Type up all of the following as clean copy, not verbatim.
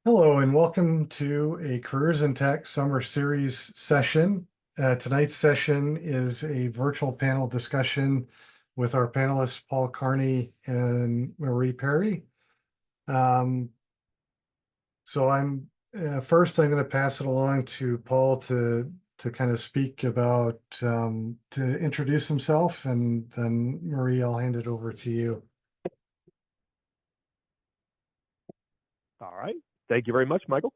Hello and welcome to a Careers in Tech Summer Series session. Tonight's session is a virtual panel discussion with our panelists Paul Carney and Marie Perry. Um, so I'm going to pass it along to Paul to kind of speak about to introduce himself, and then Marie, I'll hand it over to you. All right. Thank you very much, Michael.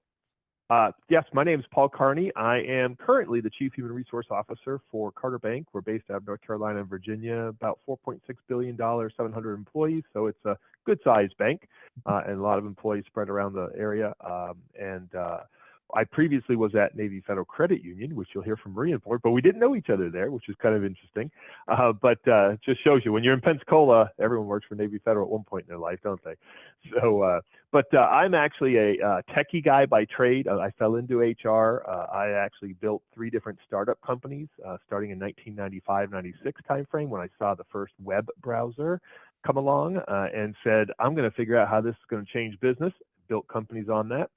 Yes, my name is Paul Carney. I am currently the Chief Human Resource Officer for Carter Bank. We're based out of North Carolina and Virginia, about $4.6 billion, 700 employees. So it's a good sized bank and a lot of employees spread around the area. I previously was at Navy Federal Credit Union, which you'll hear from Maria for, but we didn't know each other there, which is kind of interesting. But just shows you when you're in Pensacola, everyone works for Navy Federal at one point in their life, don't they? So, I'm actually a techie guy by trade. I fell into HR. I actually built 3 different startup companies starting in 1995-96 timeframe when I saw the first web browser come along and said, I'm going to figure out how this is going to change business. Built companies on that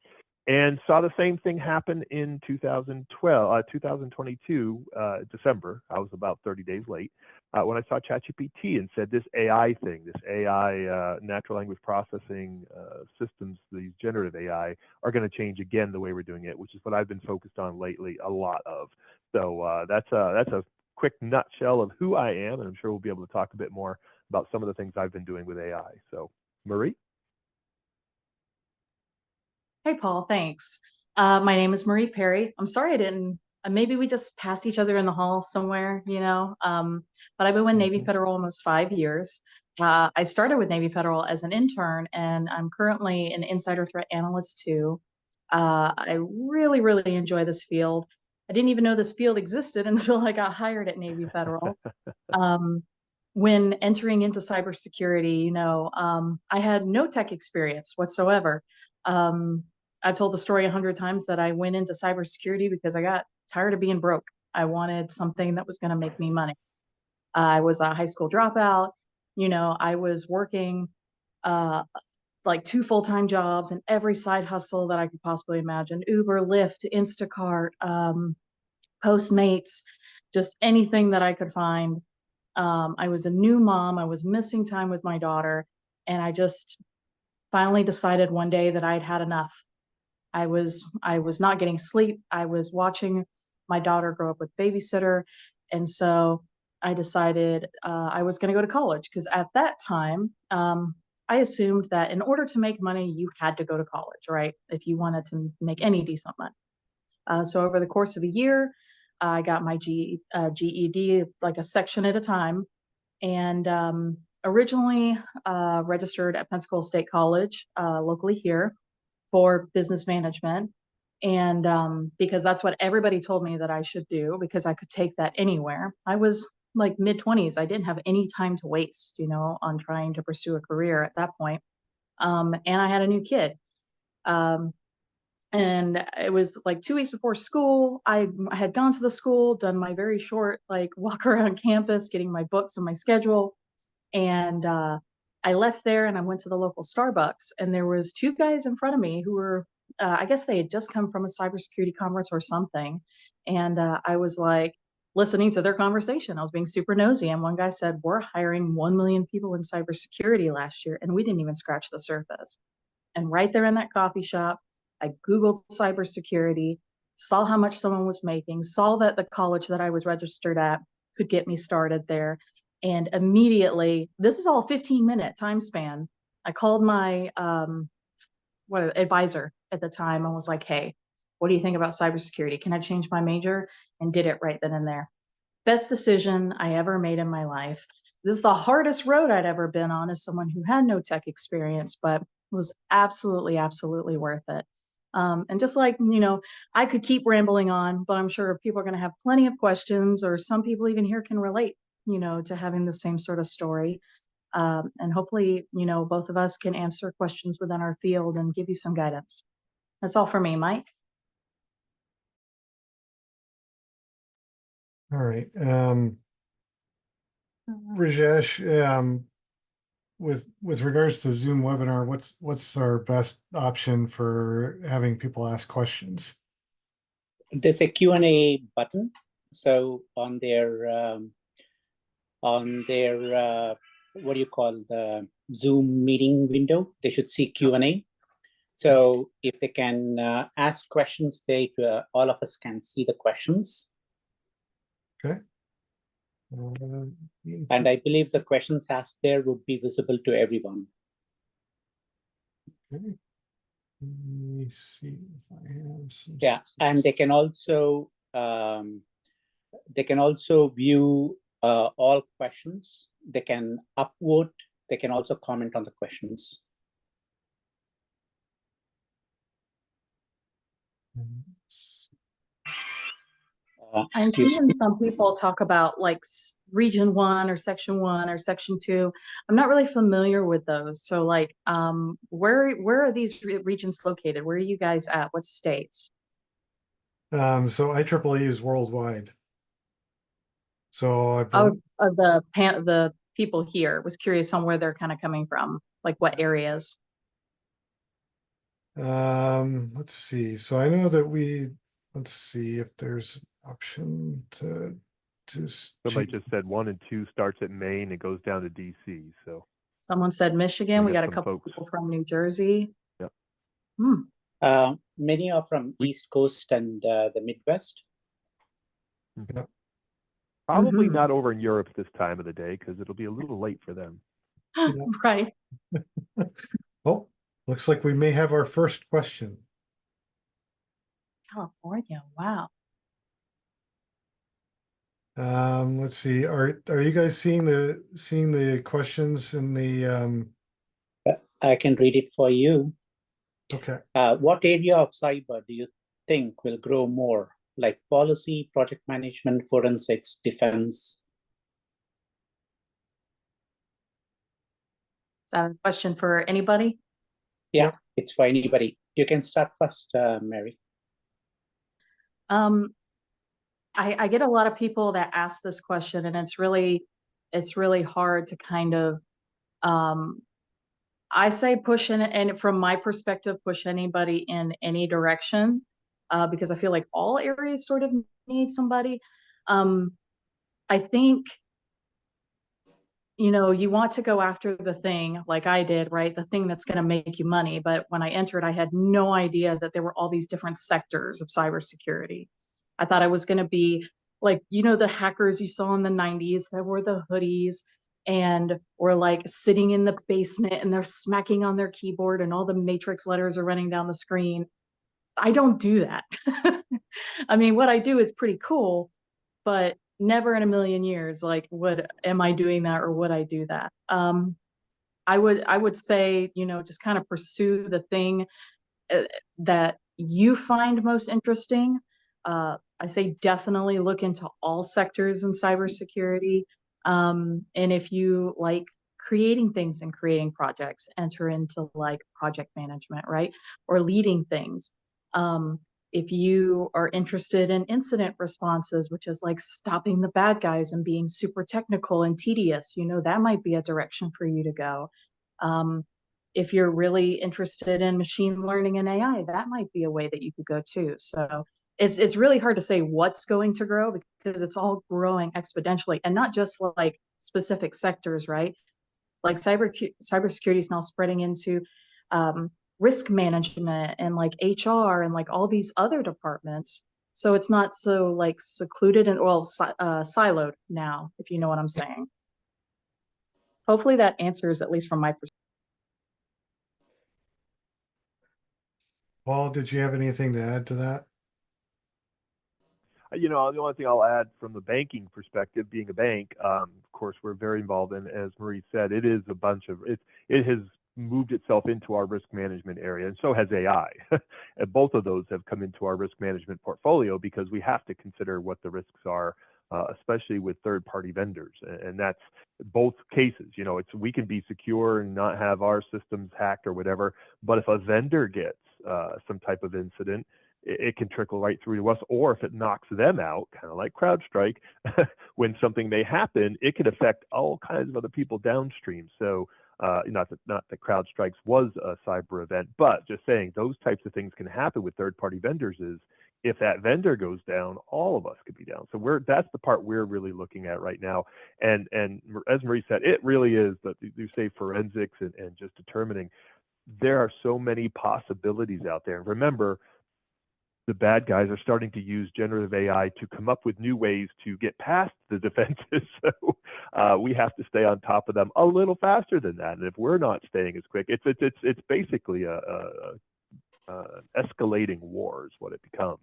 and saw the same thing happen in 2022, December. I was about 30 days late when I saw ChatGPT and said this AI thing, this AI natural language processing systems, these generative AI are going to change again the way we're doing it, which is what I've been focused on lately, a lot of. So that's a quick nutshell of who I am, and I'm sure we'll be able to talk a bit more about some of the things I've been doing with AI. So, Marie? Hey, Paul, thanks. My name is Marie Perry. I'm sorry I didn't, maybe we just passed each other in the hall somewhere, but I've been with Navy Federal almost 5 years. I started with Navy Federal as an intern, and I'm currently an insider threat analyst too. I really, really enjoy this field. I didn't even know this field existed until I got hired at Navy Federal. Um, when entering into cybersecurity, I had no tech experience whatsoever. Um, I've told the story 100 times that I went into cybersecurity because I got tired of being broke. I wanted something that was going to make me money. I was a high school dropout. I was working uh, like 2 full-time jobs and every side hustle that I could possibly imagine: Uber, Lyft, Instacart, Postmates, just anything that I could find. I was a new mom. I was missing time with my daughter. And I just finally decided one day that I'd had enough. I was not getting sleep. I was watching my daughter grow up with babysitter. And so I decided I was going to go to college, because at that time, I assumed that in order to make money, you had to go to college, right? If you wanted to make any decent money. So over the course of a year, I got my GED like a section at a time. And originally registered at Pensacola State College, locally here, for business management. And because that's what everybody told me that I should do, because I could take that anywhere. I was like mid-20s. I didn't have any time to waste, on trying to pursue a career at that point. And I had a new kid. Um, and it was like 2 weeks before school. I had gone to the school, done my very short like walk around campus, getting my books and my schedule. And I left there and I went to the local Starbucks, and there was 2 guys in front of me who were, I guess they had just come from a cybersecurity conference or something. And I was like listening to their conversation. I was being super nosy. And one guy said, "We're hiring 1 million people in cybersecurity last year, and we didn't even scratch the surface." And right there in that coffee shop, I Googled cybersecurity, saw how much someone was making, saw that the college that I was registered at could get me started there. And immediately, this is all 15-minute time span. I called my advisor at the time and was like, "Hey, what do you think about cybersecurity? Can I change my major?" And did it right then and there. Best decision I ever made in my life. This is the hardest road I'd ever been on as someone who had no tech experience, but was absolutely, absolutely worth it. And just like, I could keep rambling on, but I'm sure people are going to have plenty of questions, or some people even here can relate, to having the same sort of story. And hopefully, both of us can answer questions within our field and give you some guidance. That's all for me, Mike. All right. Rajesh, with regards to Zoom webinar, what's our best option for having people ask questions? There's a Q&A button. So on their what do you call the Zoom meeting window, they should see Q&A. So if they can ask questions, all of us can see the questions. Okay. And I believe the questions asked there would be visible to everyone. Okay. Let me see if I have some. Yeah, and they can also view all questions. They can upvote. They can also comment on the questions. I'm seeing some people talk about like region 1 or section 1 or section 2. I'm not really familiar with those. So like, where are these regions located? Where are you guys at? What states? So IEEE is worldwide. So I Of believe the people here. Was curious on where they're kind of coming from, like what areas. let's see. So I know that let's see if there's an option to Somebody just said 1 and 2 starts at Maine and goes down to DC. So Someone said Michigan. We got a some couple folks. people from New Jersey. Yep. Many are from East Coast and the Midwest. Yep. Probably not over in Europe this time of the day because it'll be a little late for them. Right. Oh, looks like we may have our first question. California. Wow. Let's see. Are you guys seeing the questions in the I can read it for you. Okay. What area of cyber do you think will grow more, like policy, project management, forensics, defense? Is that a question for anybody? Yeah, Yep. It's for anybody. You can start first, Mary. I get a lot of people that ask this question, and it's really hard to kind of I say push in, and from my perspective, push anybody in any direction, because I feel like all areas sort of need somebody. I think, you know, you want to go after the thing like I did, right? The thing that's going to make you money. But when I entered, I had no idea that there were all these different sectors of cybersecurity. I thought I was going to be like, you know, the hackers you saw in the 90s that wore the hoodies and were like sitting in the basement and they're smacking on their keyboard and all the matrix letters are running down the screen. I don't do that. I mean, what I do is pretty cool, but never in a million years, like, am I doing that or would I do that? I would say, you know, just kind of pursue the thing that you find most interesting. I say definitely look into all sectors in cybersecurity. And if you like creating things and creating projects, enter into like project management, right? Or leading things. If you are interested in incident responses, which is like stopping the bad guys and being super technical and tedious, you know, that might be a direction for you to go. If you're really interested in machine learning and AI, that might be a way that you could go too. So it's really hard to say what's going to grow because it's all growing exponentially, and not just like specific sectors, right? Like cybersecurity is now spreading into risk management and like HR and like all these other departments. So it's not so like secluded and siloed now, if you know what I'm saying. Hopefully that answers, at least from my perspective. Paul, did you have anything to add to that? You know, the only thing I'll add from the banking perspective, being a bank, of course, we're very involved in, as Marie said, it is a bunch of, it has moved itself into our risk management area, and so has AI. And both of those have come into our risk management portfolio because we have to consider what the risks are, especially with third-party vendors. And that's both cases. You know, we can be secure and not have our systems hacked or whatever, but if a vendor gets some type of incident, it can trickle right through to us, or if it knocks them out, kind of like CrowdStrike, when something may happen, it can affect all kinds of other people downstream. So Not that CrowdStrike's was a cyber event, but just saying those types of things can happen with third-party vendors. Is if that vendor goes down, all of us could be down. So that's the part we're really looking at right now. And as Marie said, it really is that you say forensics and just determining. There are so many possibilities out there. Remember, the bad guys are starting to use generative AI to come up with new ways to get past the defenses. So we have to stay on top of them a little faster than that. And if we're not staying as quick, it's basically a escalating war is what it becomes.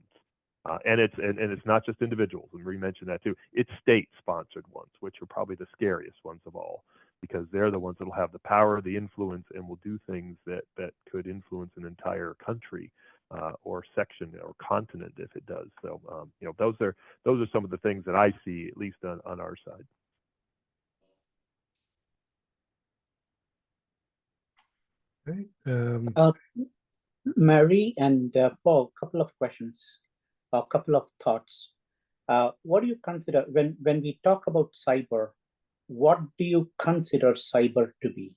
And it's not just individuals, and Marie mentioned that too. It's state-sponsored ones, which are probably the scariest ones of all, because they're the ones that will have the power, the influence, and will do things that could influence an entire country or section or continent if it does. So those are some of the things that I see, at least on our side. Okay. Mary and Paul, couple of questions, a couple of thoughts. What do you consider when we talk about cyber? What do you consider cyber to be?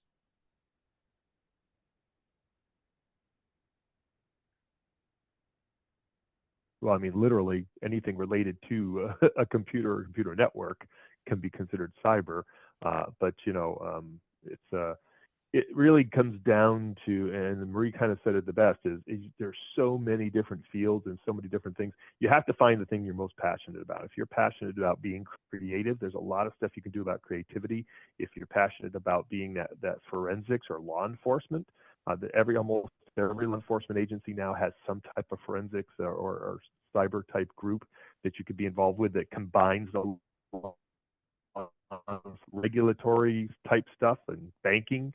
Well, I mean, literally anything related to a computer or computer network can be considered cyber. But it really comes down to, and Marie kind of said it the best, is there's so many different fields and so many different things. You have to find the thing you're most passionate about. If you're passionate about being creative, there's a lot of stuff you can do about creativity. If you're passionate about being that forensics or law enforcement, almost every law enforcement agency now has some type of forensics or cyber type group that you could be involved with that combines the regulatory type stuff and banking.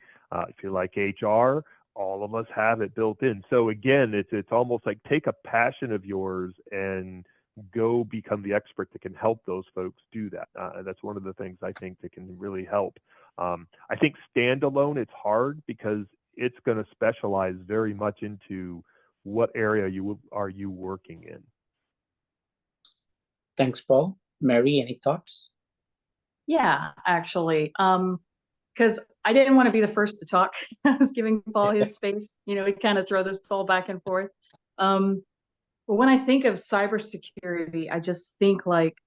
If you like HR, all of us have it built in. So again, it's almost like take a passion of yours and go become the expert that can help those folks do that. That's one of the things I think that can really help. I think standalone, it's hard because it's going to specialize very much into what area are you working in. Thanks, Paul. Mary, any thoughts? Yeah, actually, because I didn't want to be the first to talk. I was giving Paul his space. We kind of throw this ball back and forth. But when I think of cybersecurity, I just think like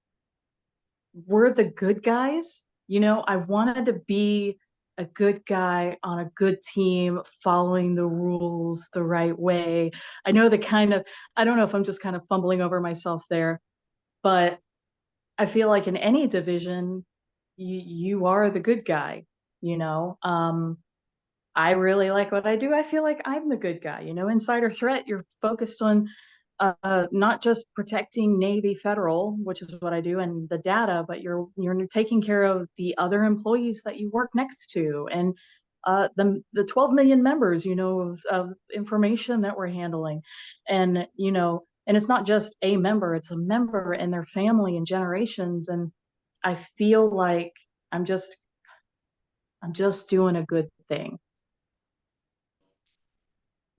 we're the good guys. I wanted to be a good guy on a good team, following the rules the right way. I know I don't know if I'm just kind of fumbling over myself there, but I feel like in any division, you are the good guy. I really like what I do. I feel like I'm the good guy. Insider threat, you're focused on not just protecting Navy Federal, which is what I do, and the data, but you're taking care of the other employees that you work next to, and the 12 million members, of information that we're handling, and it's not just a member; it's a member and their family and generations. And I feel like I'm just doing a good thing.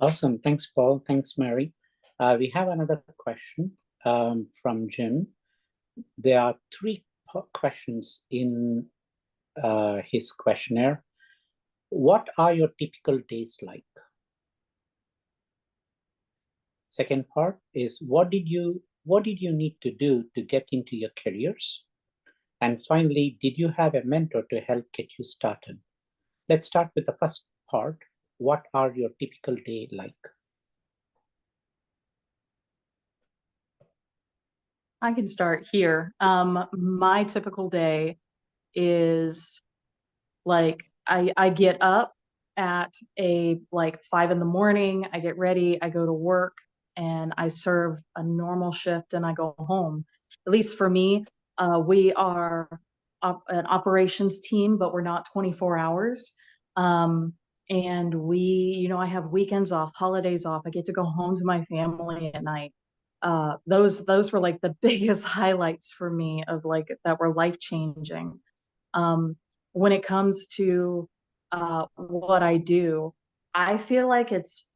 Awesome. Thanks, Paul. Thanks, Mary. We have another question from Jim. There are 3 questions in his questionnaire. What are your typical days like? Second part is what did you need to do to get into your careers? And finally, did you have a mentor to help get you started? Let's start with the first part. What are your typical day like? I can start here. My typical day is like I get up at 5 in the morning. I get ready. I go to work and I serve a normal shift and I go home. At least for me, we are an operations team, but we're not 24 hours. And I have weekends off, holidays off. I get to go home to my family at night. Those were like the biggest highlights for me of that were life-changing. When it comes to what I do, I feel like it's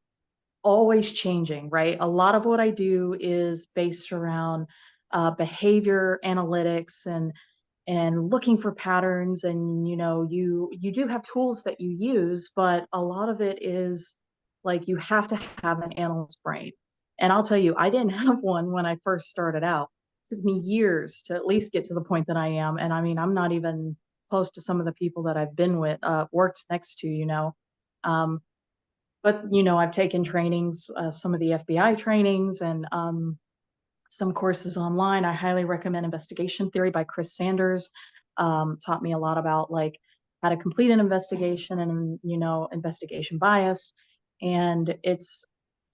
always changing, right? A lot of what I do is based around behavior analytics and and looking for patterns. And, you do have tools that you use, but a lot of it is like you have to have an analyst brain. And I'll tell you, I didn't have one when I first started out. It took me years to at least get to the point that I am. And I mean, I'm not even close to some of the people that I've been with, worked next to. Um, but I've taken trainings, some of the FBI trainings, and some courses online. I highly recommend Investigation Theory by Chris Sanders. Taught me a lot about like how to complete an investigation and investigation bias. And it's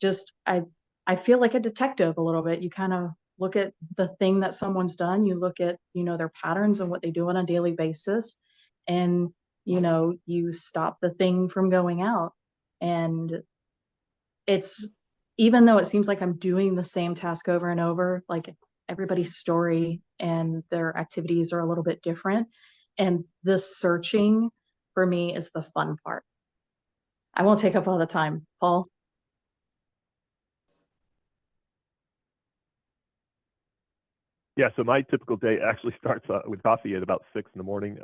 just I feel like a detective a little bit. You kind of look at the thing that someone's done. You look at their patterns and what they do on a daily basis, and you stop the thing from going out. And it's, even though it seems like I'm doing the same task over and over, like everybody's story and their activities are a little bit different. And the searching for me is the fun part. I won't take up all the time. Paul? Yeah, so my typical day actually starts with coffee at about 6 in the morning,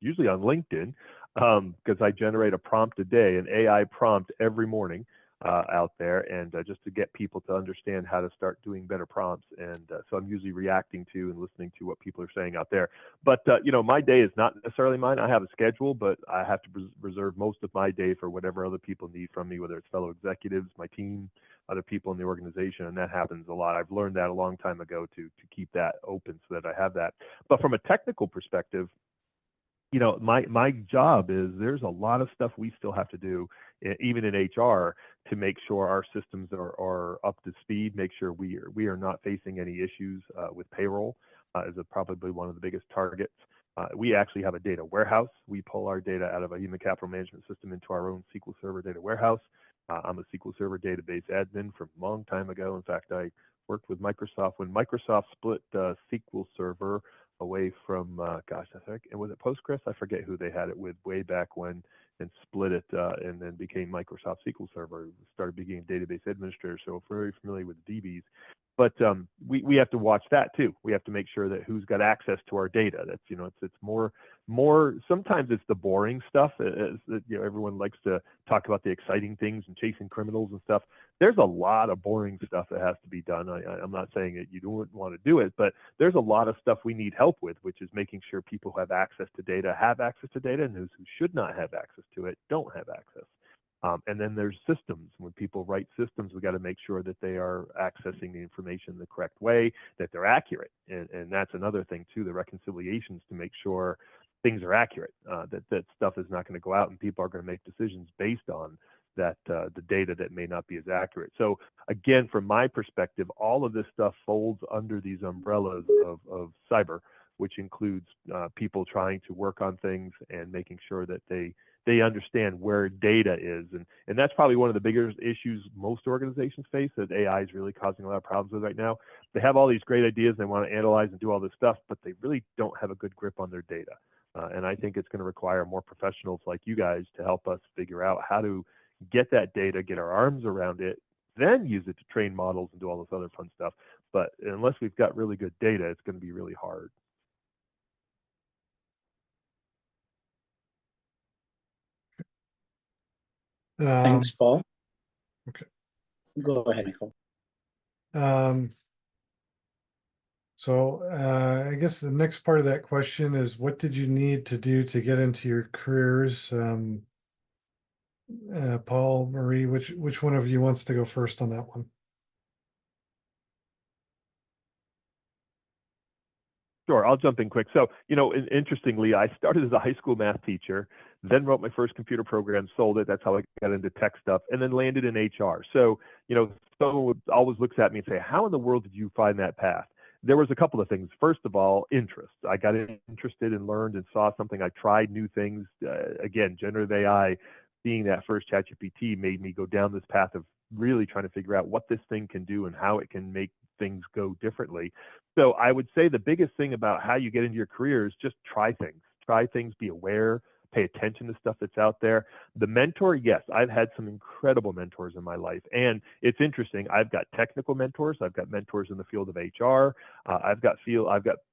usually on LinkedIn, because I generate a prompt a day, an AI prompt every morning out there, and just to get people to understand how to start doing better prompts. And so I'm usually reacting to and listening to what people are saying out there. But my day is not necessarily mine. I have a schedule, but I have to reserve most of my day for whatever other people need from me, whether it's fellow executives, my team, other people in the organization, and that happens a lot. I've learned that a long time ago to keep that open so that I have that. But from a technical perspective, my job is, there's a lot of stuff we still have to do, even in HR, to make sure our systems are up to speed, make sure we are not facing any issues with payroll, is probably one of the biggest targets. We actually have a data warehouse. We pull our data out of a human capital management system into our own SQL Server data warehouse. I'm a SQL Server database admin from a long time ago. In fact, I worked with Microsoft when Microsoft split SQL Server away from, gosh, I think, and was it Postgres? I forget who they had it with way back when, and split it and then became Microsoft SQL Server. Started being a database administrator, so very familiar with DBs. But we have to watch that too. We have to make sure that who's got access to our data. That's it's more. Sometimes it's the boring stuff. Everyone likes to talk about the exciting things and chasing criminals and stuff. There's a lot of boring stuff that has to be done. I'm not saying that you don't want to do it, but there's a lot of stuff we need help with, which is making sure people who have access to data, and those who should not have access to it don't have access. And then there's systems. When people write systems, we got to make sure that they are accessing the information the correct way, that they're accurate. And that's another thing too, the reconciliations, to make sure things are accurate, that stuff is not going to go out and people are going to make decisions based on that, the data that may not be as accurate. So again, from my perspective, all of this stuff folds under these umbrellas of cyber, which includes people trying to work on things and making sure that they understand where data is. And that's probably one of the bigger issues most organizations face, that AI is really causing a lot of problems with right now. They have all these great ideas, they want to analyze and do all this stuff, but they really don't have a good grip on their data. And I think it's going to require more professionals like you guys to help us figure out how to get that data, get our arms around it, then use it to train models and do all this other fun stuff. But unless we've got really good data, it's going to be really hard. Thanks, Paul. Okay. Go ahead, Michael. So I guess the next part of that question is, what did you need to do to get into your careers? Paul, Marie, which one of you wants to go first on that one? Sure, I'll jump in quick. So, interestingly, I started as a high school math teacher, then wrote my first computer program, sold it. That's how I got into tech stuff, and then landed in HR. So, someone always looks at me and say, how in the world did you find that path? There was a couple of things. First of all, interest. I got interested and learned and saw something. I tried new things. Again, generative AI, being that first ChatGPT, made me go down this path of really trying to figure out what this thing can do and how it can make things go differently. So I would say the biggest thing about how you get into your career is just try things, be aware, pay attention to stuff that's out there. The mentor, yes, I've had some incredible mentors in my life. And it's interesting, I've got technical mentors, I've got mentors in the field of HR, I've got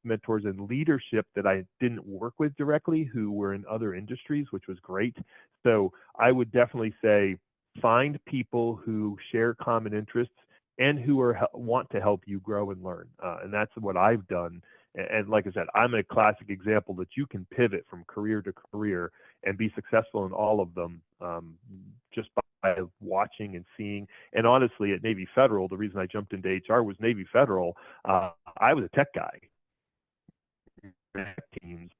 mentors in leadership that I didn't work with directly who were in other industries, which was great. So I would definitely say find people who share common interests and who want to help you grow and learn. And that's what I've done. And like I said, I'm a classic example that you can pivot from career to career and be successful in all of them just by watching and seeing. And honestly, at Navy Federal, the reason I jumped into HR was Navy Federal. I was a tech guy. Teams,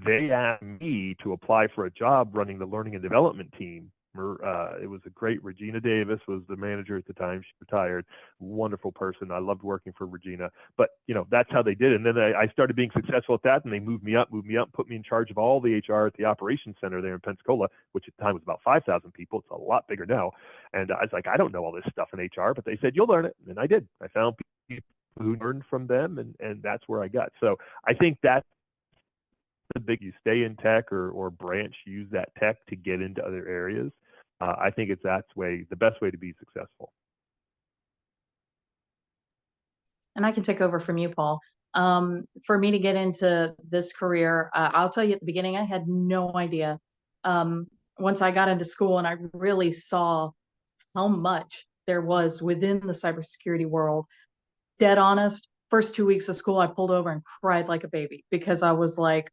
they asked me to apply for a job running the learning and development team. It was a great, Regina Davis was the manager at the time. She retired, wonderful person. I loved working for Regina, but that's how they did it. And then I started being successful at that, and they moved me up, put me in charge of all the HR at the operations center there in Pensacola, which at the time was about 5,000 people. It's a lot bigger now. And I was like, I don't know all this stuff in HR, but they said, you'll learn it. And I did. I found people who learned from them, and that's where I got. So I think that's the big, you stay in tech or branch, use that tech to get into other areas. I think that's the best way to be successful. And I can take over from you, Paul. For me to get into this career, I'll tell you at the beginning, I had no idea. Once I got into school and I really saw how much there was within the cybersecurity world, dead honest, first 2 weeks of school, I pulled over and cried like a baby because I was like,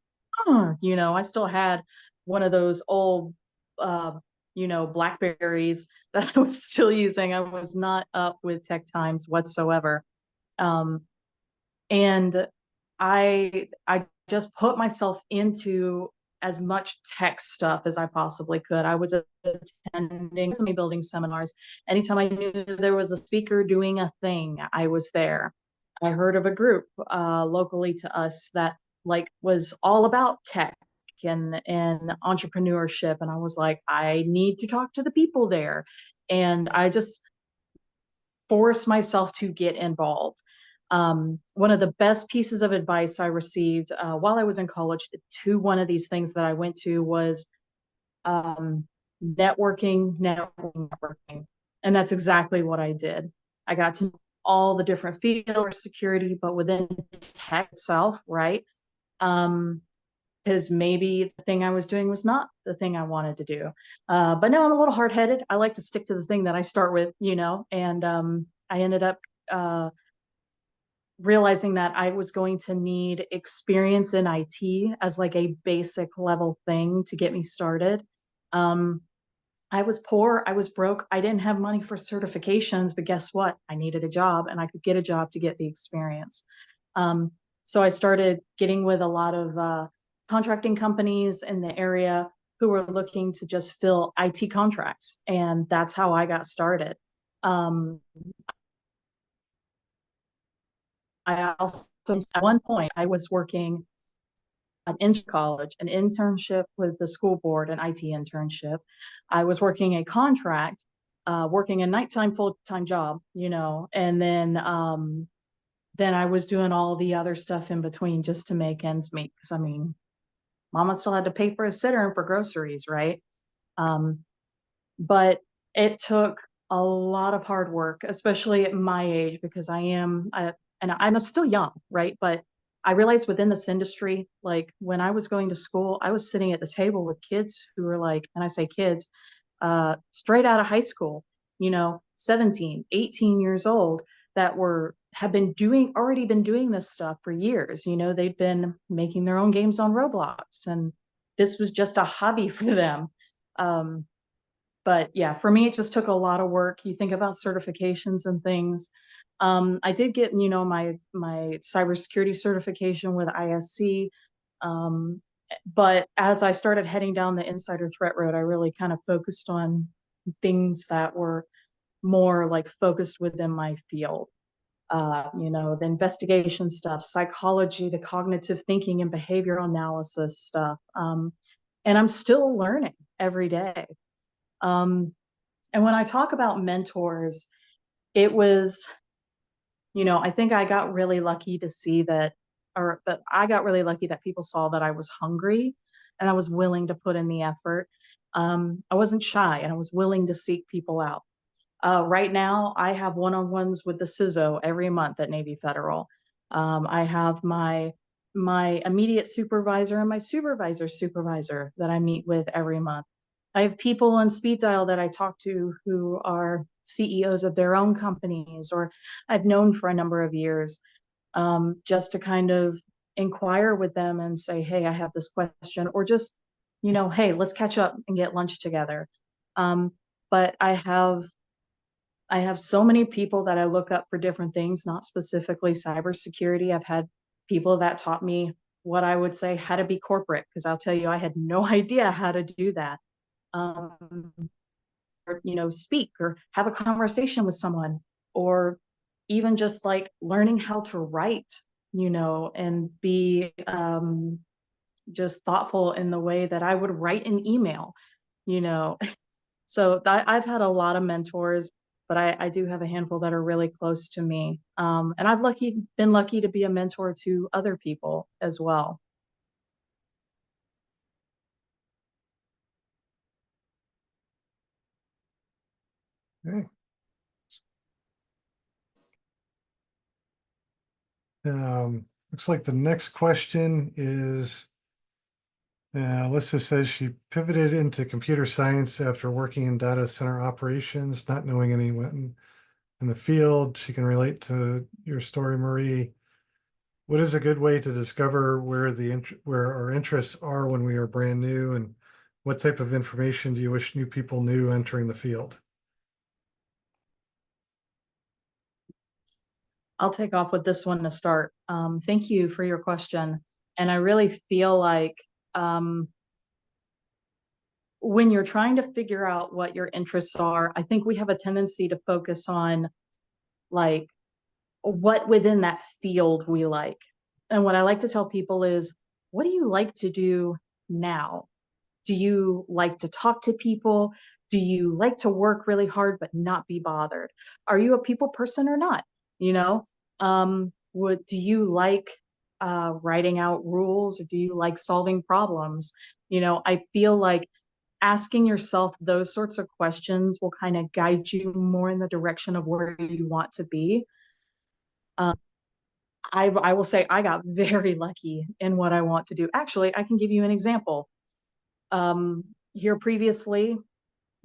I still had one of those old, Blackberries that I was still using. I was not up with tech times whatsoever. And I just put myself into as much tech stuff as I possibly could. I was attending building seminars. Anytime I knew there was a speaker doing a thing, I was there. I heard of a group locally to us that was all about tech and entrepreneurship. And I was like, I need to talk to the people there. And I just forced myself to get involved. One of the best pieces of advice I received while I was in college to one of these things that I went to was networking. And that's exactly what I did. I got to know all the different fields of security, but within tech itself, right? Because maybe the thing I was doing was not the thing I wanted to do. But no, I'm a little hard-headed. I like to stick to the thing that I start with, and I ended up realizing that I was going to need experience in IT as a basic level thing to get me started. I was poor, I was broke, I didn't have money for certifications, but guess what? I needed a job and I could get a job to get the experience. So I started getting with a lot of contracting companies in the area who were looking to just fill IT contracts. And that's how I got started. I also, at one point, I was working in college, an internship with the school board, an IT internship. I was working a contract, working a nighttime full-time job, and then I was doing all the other stuff in between just to make ends meet. Because Mama still had to pay for a sitter and for groceries, right? But it took a lot of hard work, especially at my age, because I'm still young, right? But I realized within this industry, when I was going to school, I was sitting at the table with kids who were and I say kids, straight out of high school, 17, 18 years old, that have already been doing this stuff for years. They'd been making their own games on Roblox, and this was just a hobby for them. But yeah, for me, it just took a lot of work. You think about certifications and things. I did get, my cybersecurity certification with ISC. But as I started heading down the insider threat road, I really kind of focused on things that were more focused within my field. The investigation stuff, psychology, the cognitive thinking and behavioral analysis stuff. And I'm still learning every day. And when I talk about mentors, it was, I think I got really lucky to see that I got really lucky that people saw that I was hungry. and I was willing to put in the effort. I wasn't shy, and I was willing to seek people out. Right now, I have one-on-ones with the CISO every month at Navy Federal. I have my immediate supervisor and my supervisor's supervisor that I meet with every month. I have people on speed dial that I talk to who are CEOs of their own companies or I've known for a number of years, just to kind of inquire with them and say, hey, I have this question, or just, hey, let's catch up and get lunch together. But I have so many people that I look up for different things, not specifically cybersecurity. I've had people that taught me what I would say how to be corporate, because I'll tell you, I had no idea how to do that. Um, or, speak or have a conversation with someone, or even just like learning how to write, and be just thoughtful in the way that I would write an email, you know. So I've had a lot of mentors, but I do have a handful that are really close to me. And I've been lucky to be a mentor to other people as well. Okay. Looks like the next question is, Alyssa says she pivoted into computer science after working in data center operations, not knowing anyone in the field. She can relate to your story, Marie. What is a good way to discover where where our interests are when we are brand new, and what type of information do you wish new people knew entering the field? I'll take off with this one to start. Thank you for your question. And I really feel like when you're trying to figure out what your interests are, I think we have a tendency to focus on like what within that field we like. And what I like to tell people is, what do you like to do now? Do you like to talk to people? Do you like to work really hard but not be bothered? Are you a people person or not? You know, do you like writing out rules, or do you like solving problems? I feel like asking yourself those sorts of questions will kind of guide you more in the direction of where you want to be. I will say I got very lucky in what I want to do. Actually, I can give you an example. Here previously,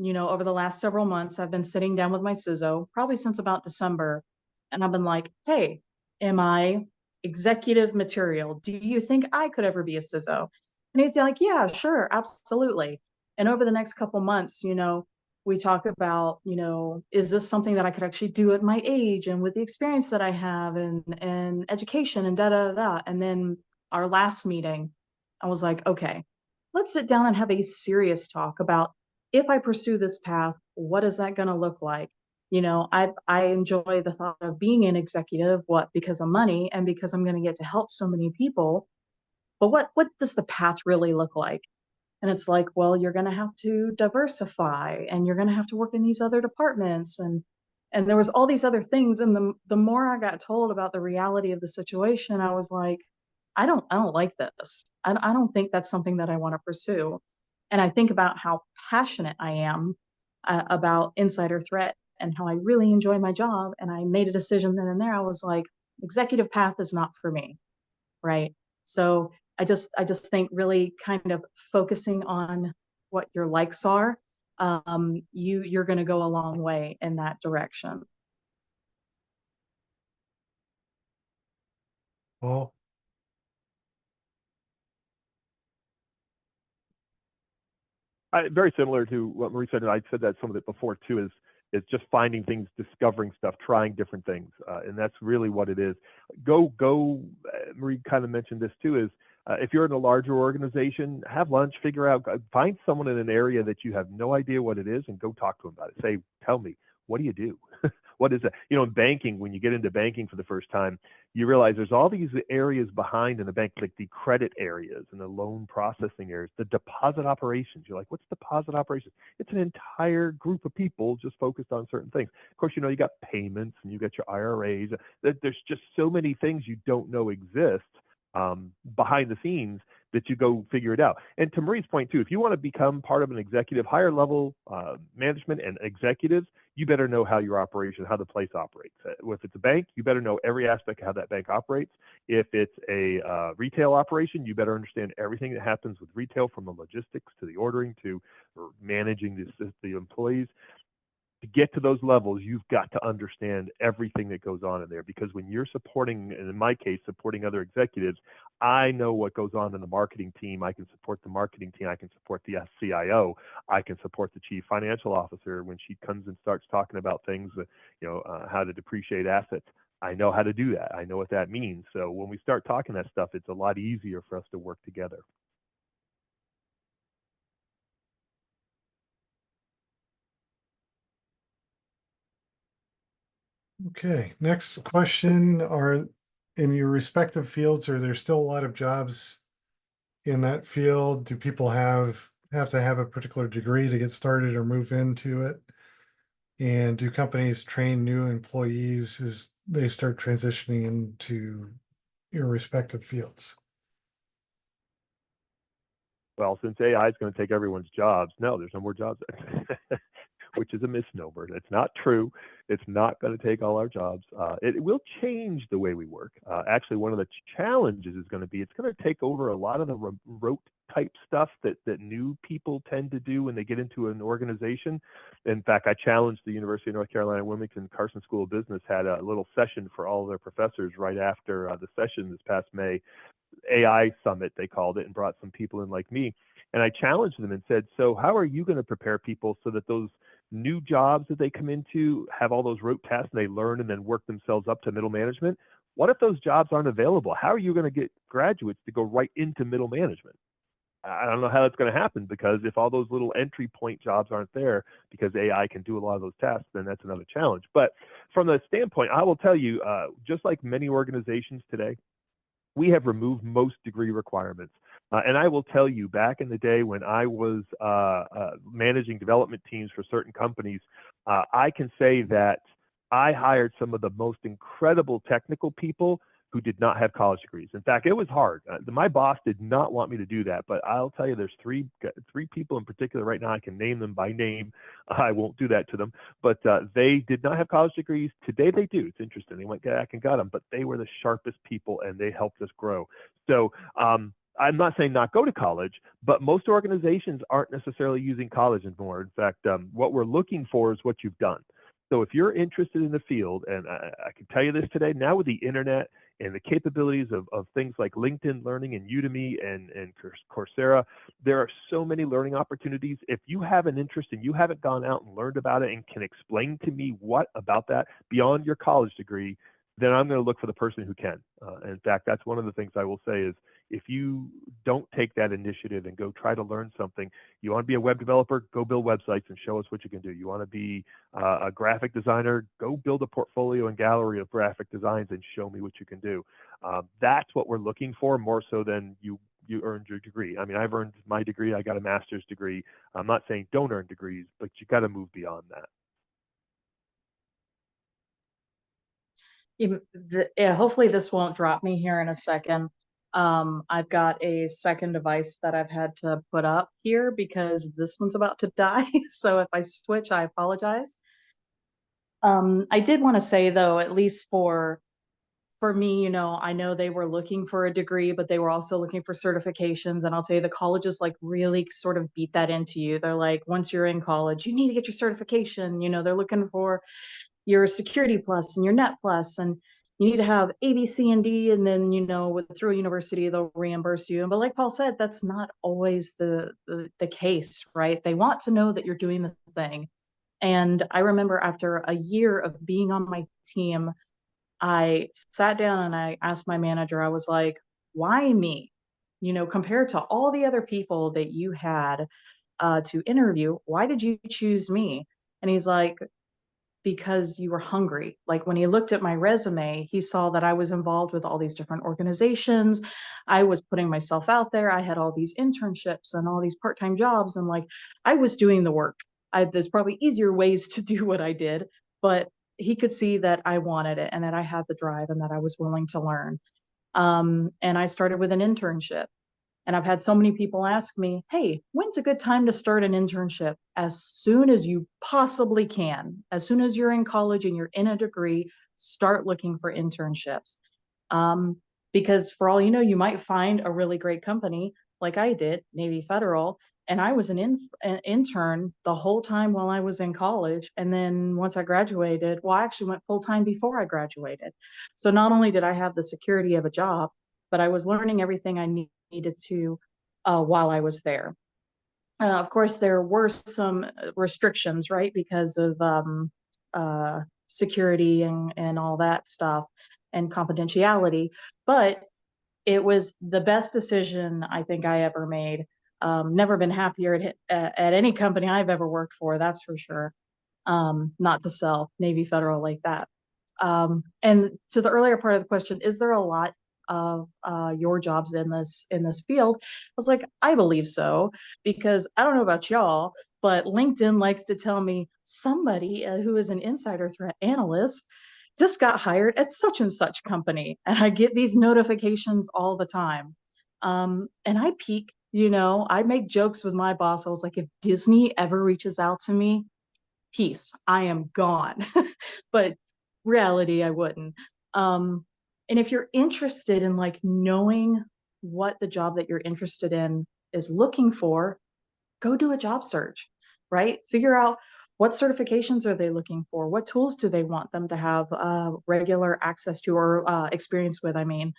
over the last several months, I've been sitting down with my CISO, probably since about December, and I've been like, hey, am I executive material? Do you think I could ever be a CISO? And he's like, yeah, sure, absolutely. And over the next couple months, we talk about, is this something that I could actually do at my age and with the experience that I have and education and da da da. And then our last meeting, I was like, okay, let's sit down and have a serious talk about, if I pursue this path, what is that going to look like? I enjoy the thought of being an executive, because of money and because I'm going to get to help so many people. But what does the path really look like? And it's like, well, you're going to have to diversify, and you're going to have to work in these other departments. And there was all these other things. And the more I got told about the reality of the situation, I was like, I don't like this. I don't think that's something that I want to pursue. And I think about how passionate I am about insider threat and how I really enjoy my job. And I made a decision then and there. I was like, executive path is not for me. Right. So I just think really kind of focusing on what your likes are, you're going to go a long way in that direction. Well, Very similar to what Marie said, and I said that some of it before too, is just finding things, discovering stuff, trying different things, and that's really what it is. Go. Marie kind of mentioned this too. Is if you're in a larger organization, have lunch, figure out, find someone in an area that you have no idea what it is, and go talk to them about it. Say, tell me, what do you do? What is it? In banking, when you get into banking for the first time, you realize there's all these areas behind in the bank, like the credit areas and the loan processing areas, the deposit operations. You're like, what's deposit operations? It's an entire group of people just focused on certain things. Of course, you got payments and you got your IRAs. There's just so many things you don't know exist behind the scenes that you go figure it out. And to Marie's point too, if you want to become part of an executive, higher level management and executives, you better know how your operation, how the place operates. If it's a bank, you better know every aspect of how that bank operates. If it's a retail operation, you better understand everything that happens with retail, from the logistics to the ordering to managing the employees. To get to those levels, you've got to understand everything that goes on in there, because when you're supporting, and in my case, supporting other executives, I know what goes on in the marketing team. I can support the marketing team. I can support the CIO. I can support the chief financial officer when she comes and starts talking about things, how to depreciate assets. I know how to do that. I know what that means. So when we start talking that stuff, it's a lot easier for us to work together. Okay, next question. Are in your respective fields, are there still a lot of jobs in that field? Do people have to have a particular degree to get started or move into it? And do companies train new employees as they start transitioning into your respective fields? Well, since AI is going to take everyone's jobs, no, there's no more jobs, which is a misnomer. It's not true. It's not going to take all our jobs. It will change the way we work. Actually, one of the challenges is going to be, it's going to take over a lot of the rote type stuff that new people tend to do when they get into an organization. In fact, I challenged the University of North Carolina Wilmington Carson School of Business, had a little session for all of their professors right after the session this past May. AI summit, they called it, and brought some people in like me. And I challenged them and said, so how are you going to prepare people so that those new jobs that they come into have all those rote tasks and they learn and then work themselves up to middle management? What if those jobs aren't available? How are you going to get graduates to go right into middle management? I don't know how that's going to happen, because if all those little entry point jobs aren't there because AI can do a lot of those tasks, then that's another challenge. But from the standpoint, I will tell you, just like many organizations today, we have removed most degree requirements. And I will tell you, back in the day when I was managing development teams for certain companies, I can say that I hired some of the most incredible technical people who did not have college degrees. In fact, it was hard. My boss did not want me to do that, but I'll tell you, there's three people in particular right now. I can name them by name. I won't do that to them, but they did not have college degrees. Today they do. It's interesting. They went back and got them, but they were the sharpest people and they helped us grow. So I'm not saying not go to college, but most organizations aren't necessarily using college anymore. In fact, what we're looking for is what you've done. So if you're interested in the field, and I can tell you this today, now with the internet and the capabilities of things like LinkedIn Learning and Udemy and Coursera, there are so many learning opportunities. If you have an interest and you haven't gone out and learned about it and can explain to me what about that beyond your college degree, then I'm going to look for the person who can. In fact, that's one of the things I will say is, if you don't take that initiative and go try to learn something, you want to be a web developer, go build websites and show us what you can do. You want to be a graphic designer, go build a portfolio and gallery of graphic designs and show me what you can do. That's what we're looking for, more so than you earned your degree. I mean, I've earned my degree. I got a master's degree. I'm not saying don't earn degrees, but you got to move beyond that. Hopefully this won't drop me here in a second. I've got a second device that I've had to put up here because this one's about to die. So if I switch, I apologize. I did want to say though, at least for me, I know they were looking for a degree, but they were also looking for certifications. And I'll tell you, the colleges like really sort of beat that into you. They're like, once you're in college, you need to get your certification. They're looking for your Security Plus and your Net Plus, and you need to have A, B, C, and D, and then through a university they'll reimburse you. But like Paul said, that's not always the case, right? They want to know that you're doing the thing. And I remember after a year of being on my team, I sat down and I asked my manager, I was like, why me? Compared to all the other people that you had to interview, why did you choose me? And he's like, because you were hungry. Like when he looked at my resume, he saw that I was involved with all these different organizations. I was putting myself out there. I had all these internships and all these part-time jobs, and like I was doing the work. There's probably easier ways to do what I did, but he could see that I wanted it and that I had the drive and that I was willing to learn. And I started with an internship. And I've had so many people ask me, hey, when's a good time to start an internship? As soon as you possibly can. As soon as you're in college and you're in a degree, start looking for internships. Because for all you know, you might find a really great company like I did, Navy Federal, and I was an intern the whole time while I was in college. And then once I graduated, well, I actually went full time before I graduated. So not only did I have the security of a job, but I was learning everything I needed to while I was there. Of course, there were some restrictions, right, because of security and all that stuff and confidentiality. But it was the best decision I think I ever made. Never been happier at any company I've ever worked for, that's for sure. Not to sell Navy Federal like that. And to the earlier part of the question, is there a lot of your jobs in this field? I was like, I believe so, because I don't know about y'all, but LinkedIn likes to tell me somebody who is an insider threat analyst just got hired at such and such company, and I get these notifications all the time. And I peek, I make jokes with my boss. I was like, if Disney ever reaches out to me, peace, I am gone. But reality, I wouldn't. And if you're interested in like knowing what the job that you're interested in is looking for, go do a job search, right? Figure out what certifications are they looking for? What tools do they want them to have regular access to or experience with? I mean,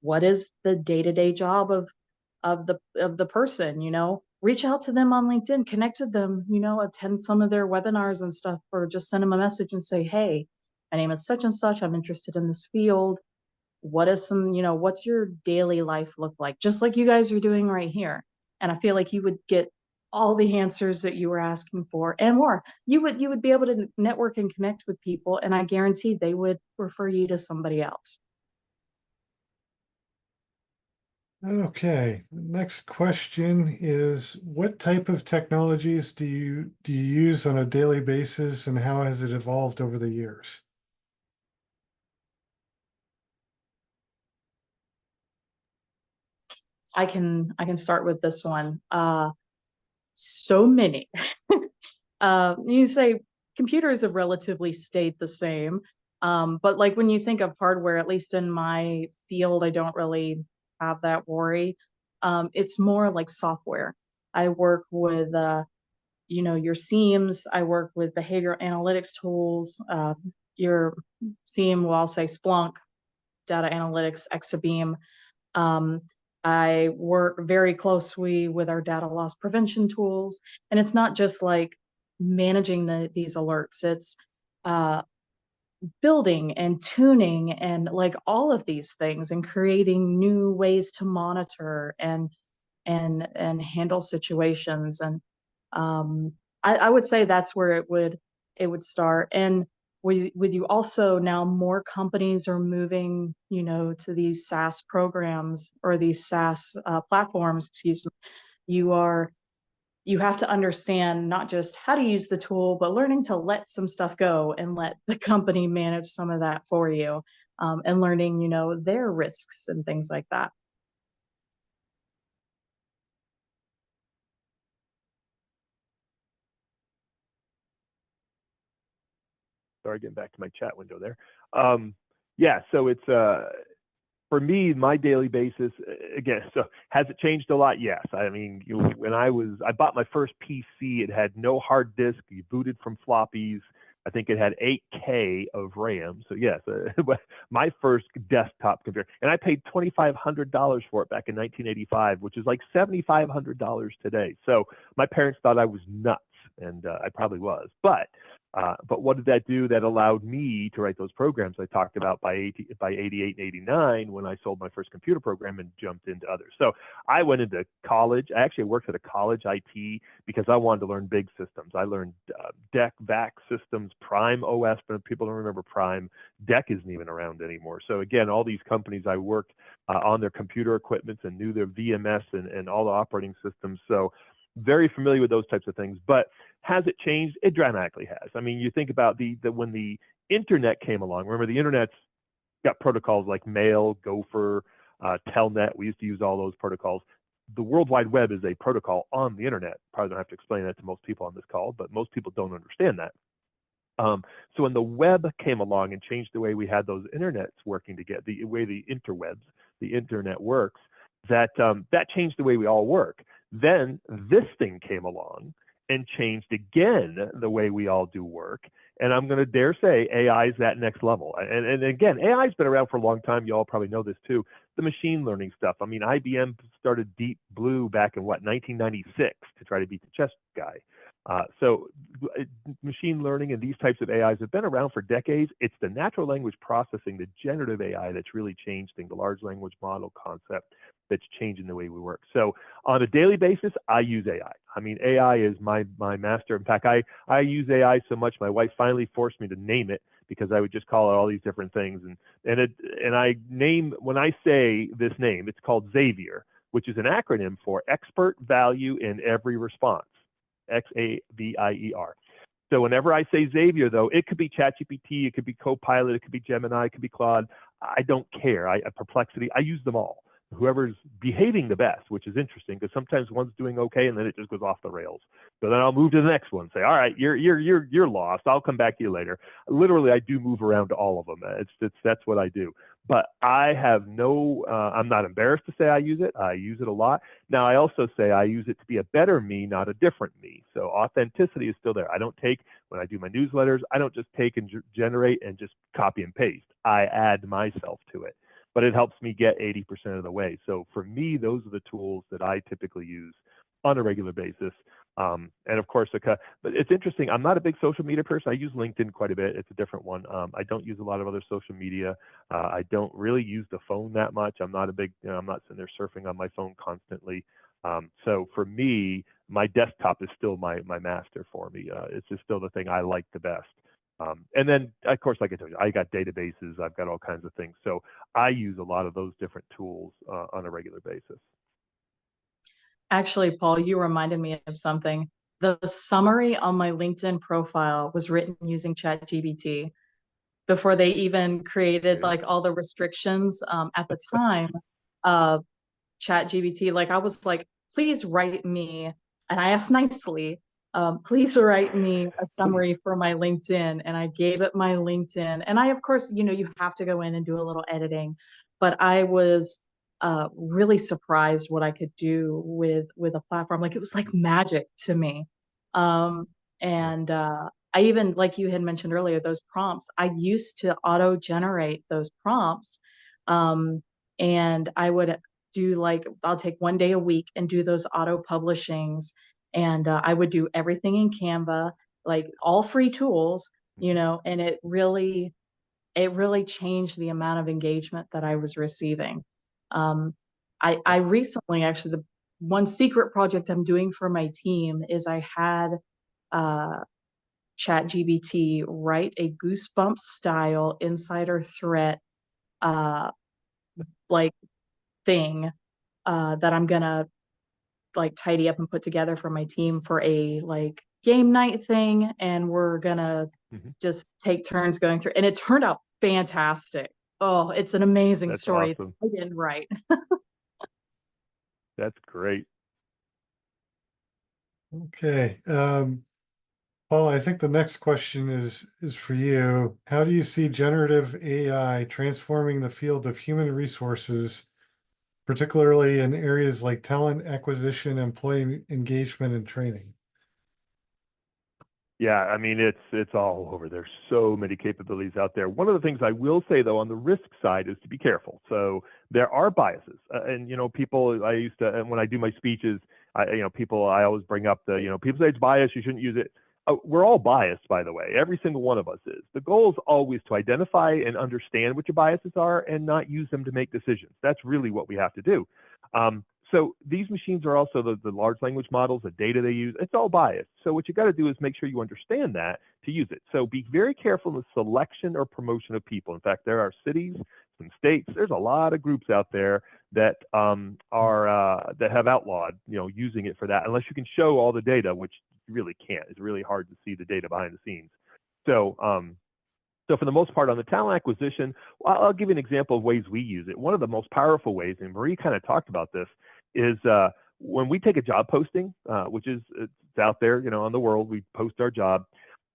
what is the day-to-day job of the person? Reach out to them on LinkedIn, connect with them, attend some of their webinars and stuff, or just send them a message and say, hey, my name is such and such. I'm interested in this field. What is what's your daily life look like? Just like you guys are doing right here. And I feel like you would get all the answers that you were asking for and more. You would be able to network and connect with people, and I guarantee they would refer you to somebody else. Okay, next question is, what type of technologies do you use on a daily basis, and how has it evolved over the years? I can start with this one. So many. You say computers have relatively stayed the same. But like when you think of hardware, at least in my field, I don't really have that worry. It's more like software. I work with, your SIEMs. I work with behavioral analytics tools. Your SIEM, well, I'll say Splunk, data analytics, Exabeam. I work very closely with our data loss prevention tools. And it's not just like managing these alerts. It's building and tuning and like all of these things and creating new ways to monitor and handle situations. And I would say that's where it would start. And with you also, now more companies are moving, to these SaaS programs or these SaaS platforms, excuse me. You have to understand not just how to use the tool, but learning to let some stuff go and let the company manage some of that for you, and learning, their risks and things like that. Sorry, getting back to my chat window there. Yeah, so it's for me, my daily basis, again, so has it changed a lot? Yes. I mean, when I bought my first PC, it had no hard disk. You booted from floppies. I think it had 8K of RAM. So yes, my first desktop computer, and I paid $2,500 for it back in 1985, which is like $7,500 today. So my parents thought I was nuts, and I probably was. But what did that do? That allowed me to write those programs I talked about by 88 and 89 when I sold my first computer program and jumped into others. So I went into college. I actually worked at a college IT because I wanted to learn big systems. I learned DEC, VAC systems, Prime OS, but people don't remember Prime. DEC isn't even around anymore. So again, all these companies I worked on their computer equipment and knew their VMS and all the operating systems. So very familiar with those types of things. But has it changed? It dramatically has. I mean, you think about when the internet came along. Remember, the internet's got protocols like Mail, Gopher, Telnet. We used to use all those protocols. The World Wide Web is a protocol on the internet. Probably don't have to explain that to most people on this call, but most people don't understand that. So when the web came along and changed the way we had those internets working together, the way the interwebs, the internet works, that changed the way we all work. Then this thing came along and changed again the way we all do work. And I'm going to dare say AI is that next level. And again, AI has been around for a long time. You all probably know this too. The machine learning stuff. I mean, IBM started Deep Blue back in 1996 to try to beat the chess guy. So machine learning and these types of AIs have been around for decades. It's the natural language processing, the generative AI that's really changed things, the large language model concept that's changing the way we work. So on a daily basis, I use AI. I mean, AI is my master. In fact, I use AI so much, my wife finally forced me to name it because I would just call it all these different things. And I name, when I say this name, it's called Xavier, which is an acronym for Expert Value in Every Response. XAVIER. So whenever I say Xavier, though, it could be ChatGPT, it could be Copilot, it could be Gemini, it could be Claude. I don't care. Perplexity, I use them all. Whoever's behaving the best, which is interesting because sometimes one's doing okay and then it just goes off the rails. So then I'll move to the next one. Say, all right, you're lost. I'll come back to you later. Literally, I do move around to all of them. That's what I do. But I have no. I'm not embarrassed to say I use it. I use it a lot. Now I also say I use it to be a better me, not a different me. So authenticity is still there. I don't take, when I do my newsletters, I don't just take and generate and just copy and paste. I add myself to it. But it helps me get 80% of the way. So for me, those are the tools that I typically use on a regular basis. And of course, but it's interesting. I'm not a big social media person. I use LinkedIn quite a bit. It's a different one. I don't use a lot of other social media. I don't really use the phone that much. I'm not a big, I'm not sitting there surfing on my phone constantly. So for me, my desktop is still my master for me. It's just still the thing I like the best. And then, of course, like I told you, I got databases, I've got all kinds of things. So I use a lot of those different tools on a regular basis. Actually, Paul, you reminded me of something. The summary on my LinkedIn profile was written using ChatGPT before they even created like all the restrictions at the time of ChatGPT. Like I was like, please write me, and I asked nicely, please write me a summary for my LinkedIn. And I gave it my LinkedIn. And I, of course, you have to go in and do a little editing, but I was really surprised what I could do with a platform. Like it was like magic to me. And I even, like you had mentioned earlier, those prompts, I used to auto generate those prompts. And I would do like, I'll take one day a week and do those auto publishings. And I would do everything in Canva, like all free tools, and it really changed the amount of engagement that I was receiving. I recently, actually, the one secret project I'm doing for my team is I had ChatGPT write a Goosebumps style insider threat like thing that I'm gonna like tidy up and put together for my team for a like game night thing, and we're gonna just take turns going through, and it turned out fantastic. Oh, it's an amazing That's story. awesome. I didn't write. That's great. Okay. Paul, I think the next question is for you. How do you see generative AI transforming the field of human resources, particularly in areas like talent acquisition, employee engagement, and training? Yeah, I mean, it's all over. There's so many capabilities out there. One of the things I will say, though, on the risk side is to be careful. So there are biases. And, people, I used to, and when I do my speeches, people, I always bring up the, people say it's biased, you shouldn't use it. We're all biased, by the way. Every single one of us is. The goal is always to identify and understand what your biases are and not use them to make decisions. That's really what we have to do. So these machines are also the large language models, the data they use, it's all biased. So what you got to do is make sure you understand that to use it. So be very careful in the selection or promotion of people. In fact, there are cities, some states, there's a lot of groups out there that that have outlawed, using it for that, unless you can show all the data, which you really can't. It's really hard to see the data behind the scenes. So So for the most part on the talent acquisition, I'll give you an example of ways we use it. One of the most powerful ways, and Marie kind of talked about this, is when we take a job posting, which is it's out there, on the world, we post our job.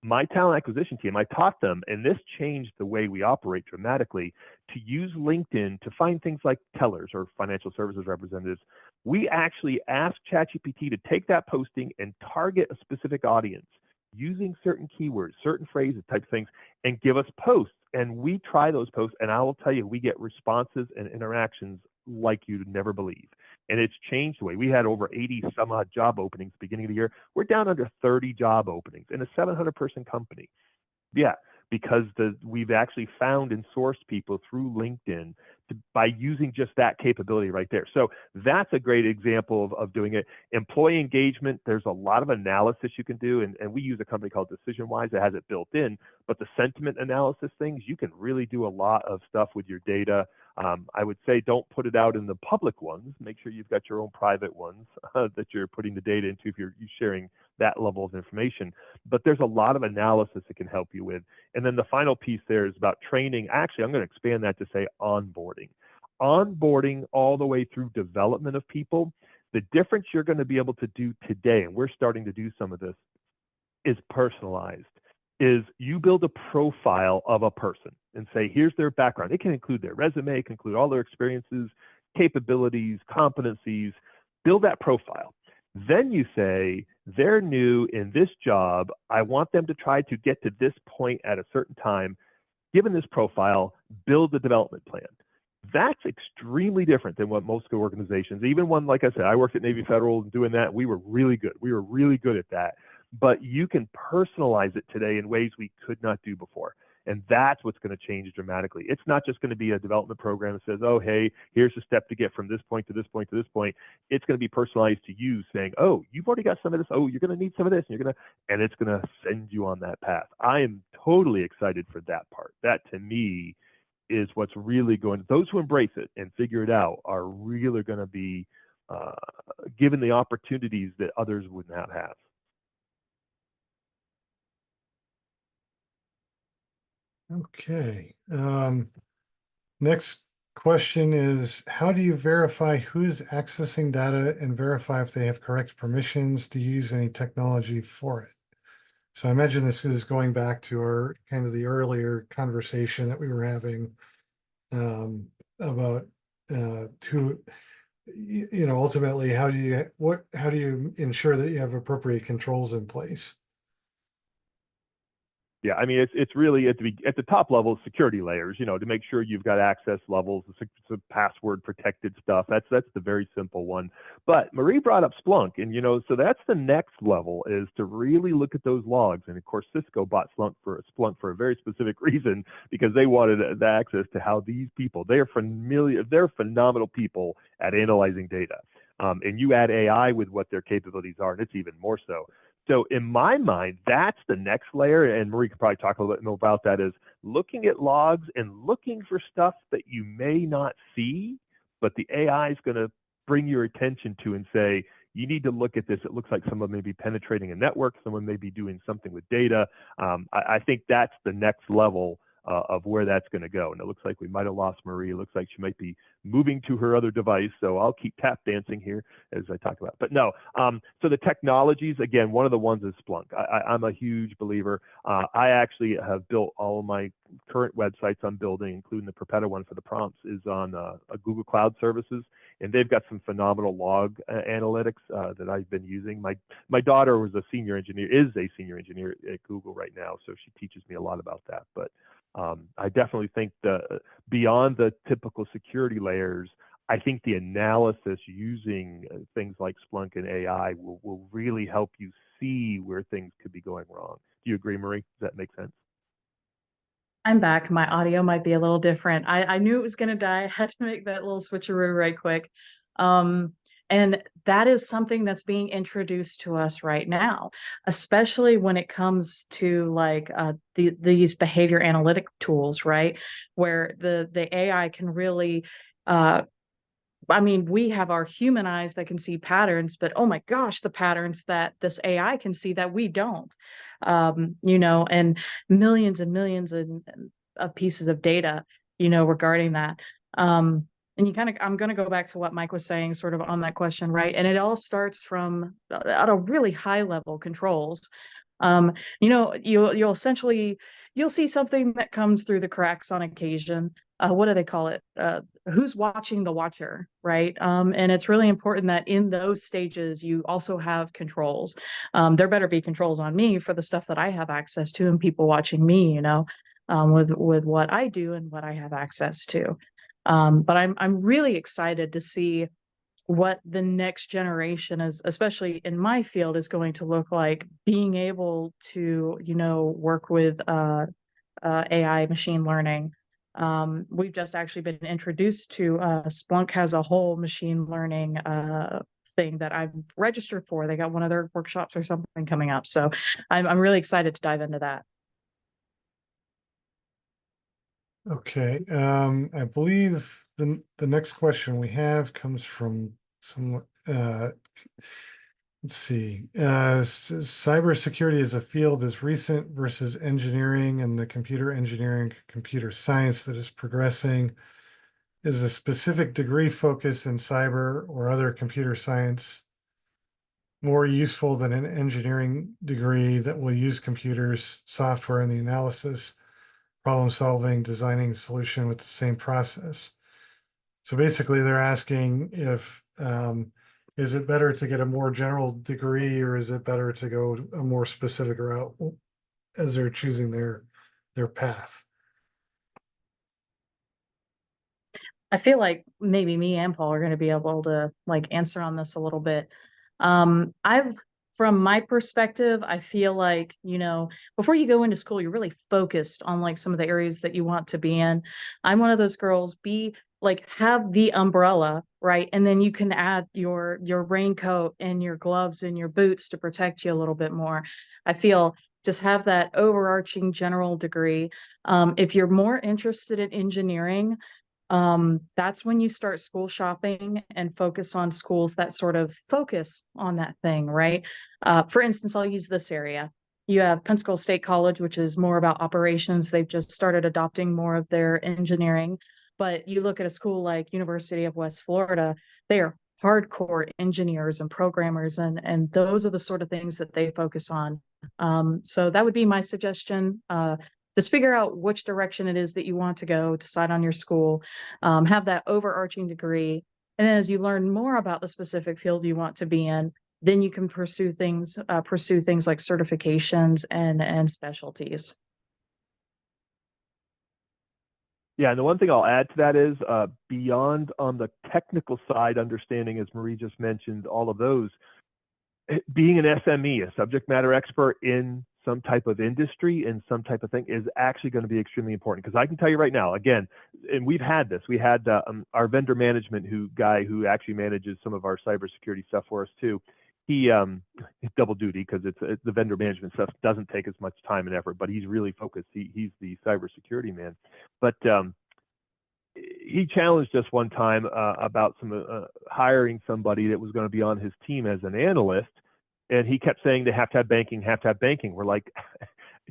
My talent acquisition team, I taught them, and this changed the way we operate dramatically, to use LinkedIn to find things like tellers or financial services representatives. We actually asked ChatGPT to take that posting and target a specific audience using certain keywords, certain phrases, type of things, and give us posts. And we try those posts, and I will tell you, we get responses and interactions like you'd never believe. And it's changed the way. We had over 80 some odd job openings beginning of the year. We're down under 30 job openings in a 700-person company. Yeah, because we've actually found and sourced people through LinkedIn by using just that capability right there. So that's a great example of doing it. Employee engagement, there's a lot of analysis you can do, and we use a company called DecisionWise that has it built in, but the sentiment analysis things, you can really do a lot of stuff with your data. I would say don't put it out in the public ones. Make sure you've got your own private ones that you're putting the data into if you're sharing that level of information. But there's a lot of analysis it can help you with. And then the final piece there is about training. Actually, I'm going to expand that to say onboarding. Onboarding all the way through development of people. The difference you're going to be able to do today, and we're starting to do some of this, is personalized. Is you build a profile of a person and say, here's their background. It can include their resume, it can include all their experiences, capabilities, competencies. Build that profile. Then you say, they're new in this job. I want them to try to get to this point at a certain time. Given this profile, build the development plan. That's extremely different than what most organizations, even one, like I said, I worked at Navy Federal doing that. We were really good. We were really good at that. But you can personalize it today in ways we could not do before. And that's what's going to change dramatically. It's not just going to be a development program that says, oh, hey, here's a step to get from this point to this point to this point. It's going to be personalized to you, saying, oh, you've already got some of this. Oh, you're going to need some of this. And it's going to send you on that path. I am totally excited for that part. That to me is what's really going, those who embrace it and figure it out are really going to be given the opportunities that others would not have. Okay. Next question is, how do you verify who's accessing data and verify if they have correct permissions to use any technology for it? So I imagine this is going back to our kind of the earlier conversation that we were having about ultimately how do you ensure that you have appropriate controls in place? Yeah, I mean, it's really at the top level, security layers, to make sure you've got access levels, the password protected stuff. That's the very simple one. But Marie brought up Splunk, and so that's the next level, is to really look at those logs. And of course, Cisco bought Splunk for a very specific reason, because they wanted the access to how these people, they're phenomenal people at analyzing data. And you add AI with what their capabilities are, and it's even more so. So in my mind, that's the next layer, and Marie could probably talk a little bit more about that, is looking at logs and looking for stuff that you may not see, but the AI is going to bring your attention to and say, you need to look at this. It looks like someone may be penetrating a network. Someone may be doing something with data. I think that's the next level of where that's going to go. And it looks like we might have lost Marie. It looks like she might be moving to her other device. So I'll keep tap dancing here as I talk about it. But no, so the technologies, again, one of the ones is Splunk. I'm a huge believer. I actually have built all of my current websites I'm building, including the Perpeta one for the prompts, is on a Google Cloud Services. And they've got some phenomenal log analytics that I've been using. My daughter is a senior engineer at Google right now. So she teaches me a lot about that. But I definitely think beyond the typical security layers, I think the analysis using things like Splunk and AI will really help you see where things could be going wrong. Do you agree, Marie? Does that make sense? I'm back. My audio might be a little different. I knew it was going to die. I had to make that little switcheroo right quick. And that is something that's being introduced to us right now, especially when it comes to like these behavior analytic tools, right? Where the AI can really I mean, we have our human eyes that can see patterns, but oh my gosh, the patterns that this AI can see that we don't, you know, and millions and millions of pieces of data, you know, regarding that. And you kind of, I'm going to go back to what Mike was saying, sort of on that question, right? And it all starts from at a really high level controls. You know, you'll essentially you'll see something that comes through the cracks on occasion. What do they call it? Who's watching the watcher, right? And it's really important that in those stages you also have controls. There better be controls on me for the stuff that I have access to, and people watching me, you know, with what I do and what I have access to. But I'm really excited to see what the next generation is, especially in my field, is going to look like, being able to, you know, work with AI, machine learning. We've just actually been introduced to Splunk has a whole machine learning thing that I'm registered for. They got one of their workshops or something coming up. So I'm really excited to dive into that. Okay, I believe the next question we have comes from some, let's see, cybersecurity as a field is recent versus engineering and the computer engineering, computer science that is progressing. Is a specific degree focus in cyber or other computer science more useful than an engineering degree that will use computers, software, and the analysis, problem solving, designing a solution with the same process? So basically, they're asking if is it better to get a more general degree, or is it better to go a more specific route as they're choosing their path? I feel like maybe me and Paul are going to be able to like answer on this a little bit. I've, from my perspective, I feel like, you know, before you go into school, you're really focused on like some of the areas that you want to be in. I'm one of those girls, be like, have the umbrella, right? And then you can add your raincoat and your gloves and your boots to protect you a little bit more. I feel just have that overarching general degree. If you're more interested in engineering, that's when you start school shopping and focus on schools that sort of focus on that thing, right? For instance, I'll use this area. You have Pensacola State College, which is more about operations. They've just started adopting more of their engineering. But you look at a school like University of West Florida, they are hardcore engineers and programmers, and those are the sort of things that they focus on. So that would be my suggestion. Just figure out which direction it is that you want to go, decide on your school, have that overarching degree. And then as you learn more about the specific field you want to be in, then you can pursue things like certifications and specialties. Yeah, and the one thing I'll add to that is beyond on the technical side, understanding, as Marie just mentioned, all of those, being an SME, a subject matter expert in some type of industry and some type of thing, is actually going to be extremely important. Because I can tell you right now, again, and we've had this, we had our vendor management guy who actually manages some of our cybersecurity stuff for us too. He double duty, because it's the vendor management stuff doesn't take as much time and effort, but he's really focused. He's the cybersecurity man. But he challenged us one time about hiring somebody that was going to be on his team as an analyst, and he kept saying they have to have banking, have to have banking. We're like,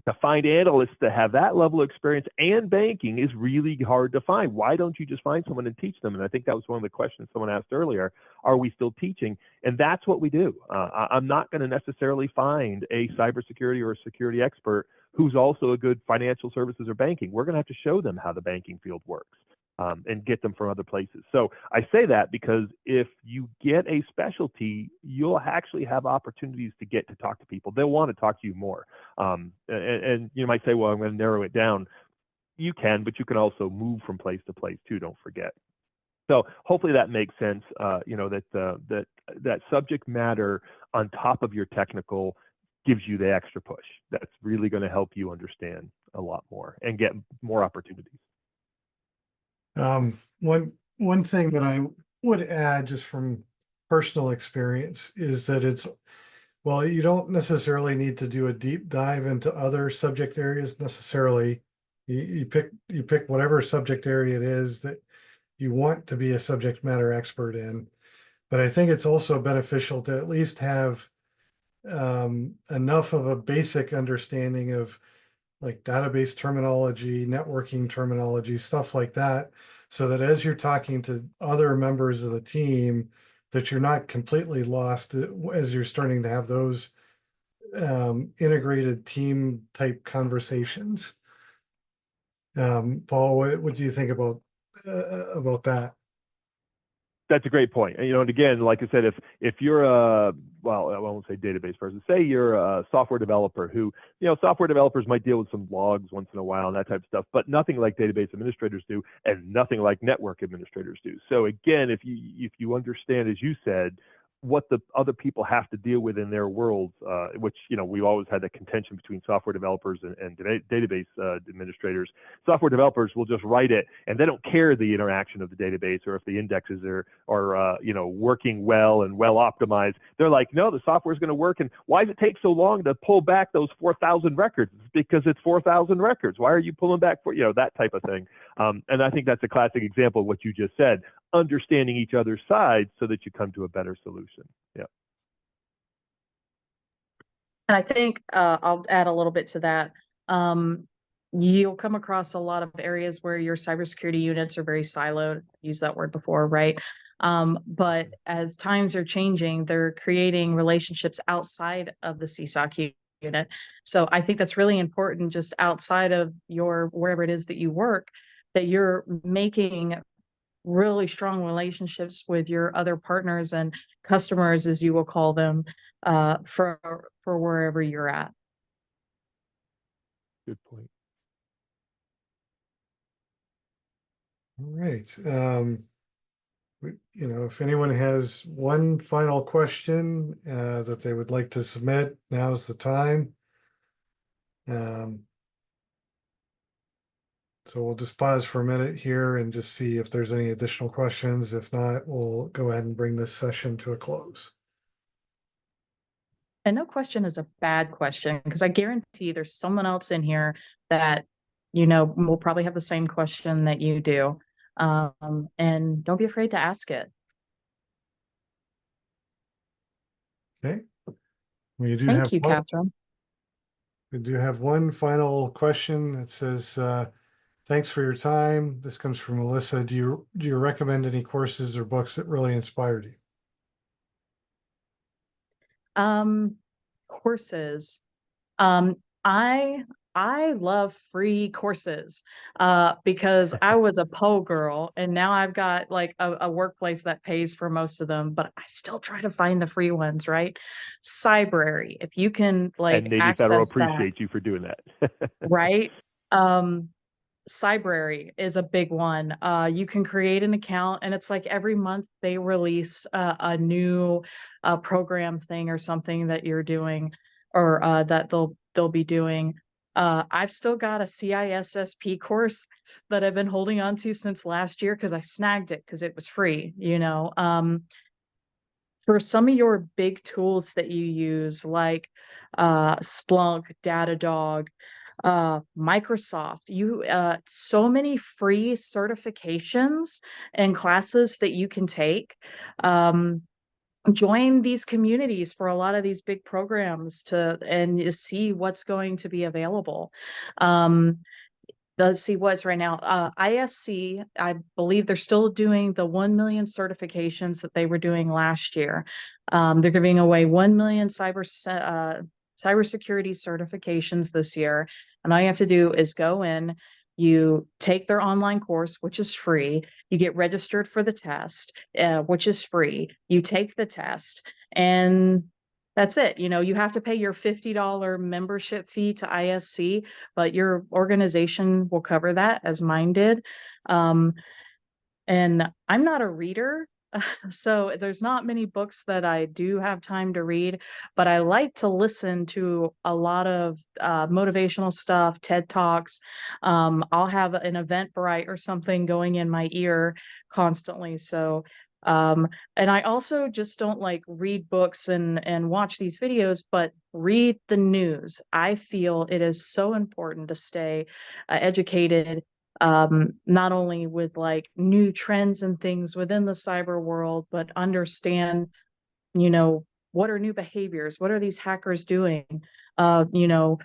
to find analysts that have that level of experience and banking is really hard to find. Why don't you just find someone and teach them? And I think that was one of the questions someone asked earlier. Are we still teaching? And that's what we do. I'm not going to necessarily find a cybersecurity or a security expert who's also a good financial services or banking. We're going to have to show them how the banking field works. And get them from other places. So I say that because if you get a specialty, you'll actually have opportunities to get to talk to people. They'll want to talk to you more. And you might say, well, I'm going to narrow it down. You can, but you can also move from place to place too, don't forget. So hopefully that makes sense, you know, that subject matter on top of your technical gives you the extra push. That's really going to help you understand a lot more and get more opportunities. One thing that I would add, just from personal experience, is that well, you don't necessarily need to do a deep dive into other subject areas necessarily. You pick whatever subject area it is that you want to be a subject matter expert in. But I think it's also beneficial to at least have enough of a basic understanding of like database terminology, networking terminology, stuff like that, so that as you're talking to other members of the team, that you're not completely lost as you're starting to have those integrated team type conversations. Paul, what do you think about that? That's a great point. And, and again, like I said, if you're well, I won't say database person, say you're a software developer who, software developers might deal with some logs once in a while and that type of stuff, but nothing like database administrators do, and nothing like network administrators do. So again, if you understand, as you said, what the other people have to deal with in their worlds, which, we've always had that contention between software developers and database administrators. Software developers will just write it, and they don't care the interaction of the database or if the indexes are working well and well optimized. They're like, no, the software is going to work. And why does it take so long to pull back those 4,000 records? It's because it's 4,000 records. Why are you pulling back that type of thing? And I think that's a classic example of what you just said. Understanding each other's sides so that you come to a better solution. Yeah. And I think I'll add a little bit to that. You'll come across a lot of areas where your cybersecurity units are very siloed. I've used that word before, right? But as times are changing, they're creating relationships outside of the CSOC unit. So I think that's really important, just outside of your wherever it is that you work, that you're making really strong relationships with your other partners and customers, as you will call them, for wherever you're at. Good point. All right. If anyone has one final question that they would like to submit, now's the time. So we'll just pause for a minute here and just see if there's any additional questions. If not, we'll go ahead and bring this session to a close. And no question is a bad question, because I guarantee there's someone else in here that, will probably have the same question that you do. And don't be afraid to ask it. Okay. We do Thank you, Catherine. We do have one final question that says, thanks for your time. This comes from Melissa. Do you recommend any courses or books that really inspired you? Courses. I love free courses because I was a Poe girl, and now I've got like a workplace that pays for most of them, but I still try to find the free ones, right? Cybrary, if you can and Navy access Federal appreciate you for doing that. Right? Cybrary is a big one. You can create an account, and it's like every month they release a new program thing or something that you're doing, or that they'll be doing. I've still got a CISSP course that I've been holding on to since last year because I snagged it because it was free. For some of your big tools that you use, like Splunk, Datadog, Microsoft, so many free certifications and classes that you can take. Join these communities for a lot of these big programs and you see what's going to be available. Let's see what's right now. ISC, I believe they're still doing the 1 million certifications that they were doing last year. They're giving away 1 million cybersecurity certifications this year. And all you have to do is go in, you take their online course, which is free. You get registered for the test, which is free. You take the test, and that's it. You have to pay your $50 membership fee to ISC, but your organization will cover that, as mine did. And I'm not a reader, so there's not many books that I do have time to read, but I like to listen to a lot of motivational stuff, TED Talks. I'll have an Eventbrite or something going in my ear constantly. So and I also just don't read books and watch these videos, but read the news. I feel it is so important to stay educated not only with like new trends and things within the cyber world, but understand, you know, what are new behaviors? What are these hackers doing? You know,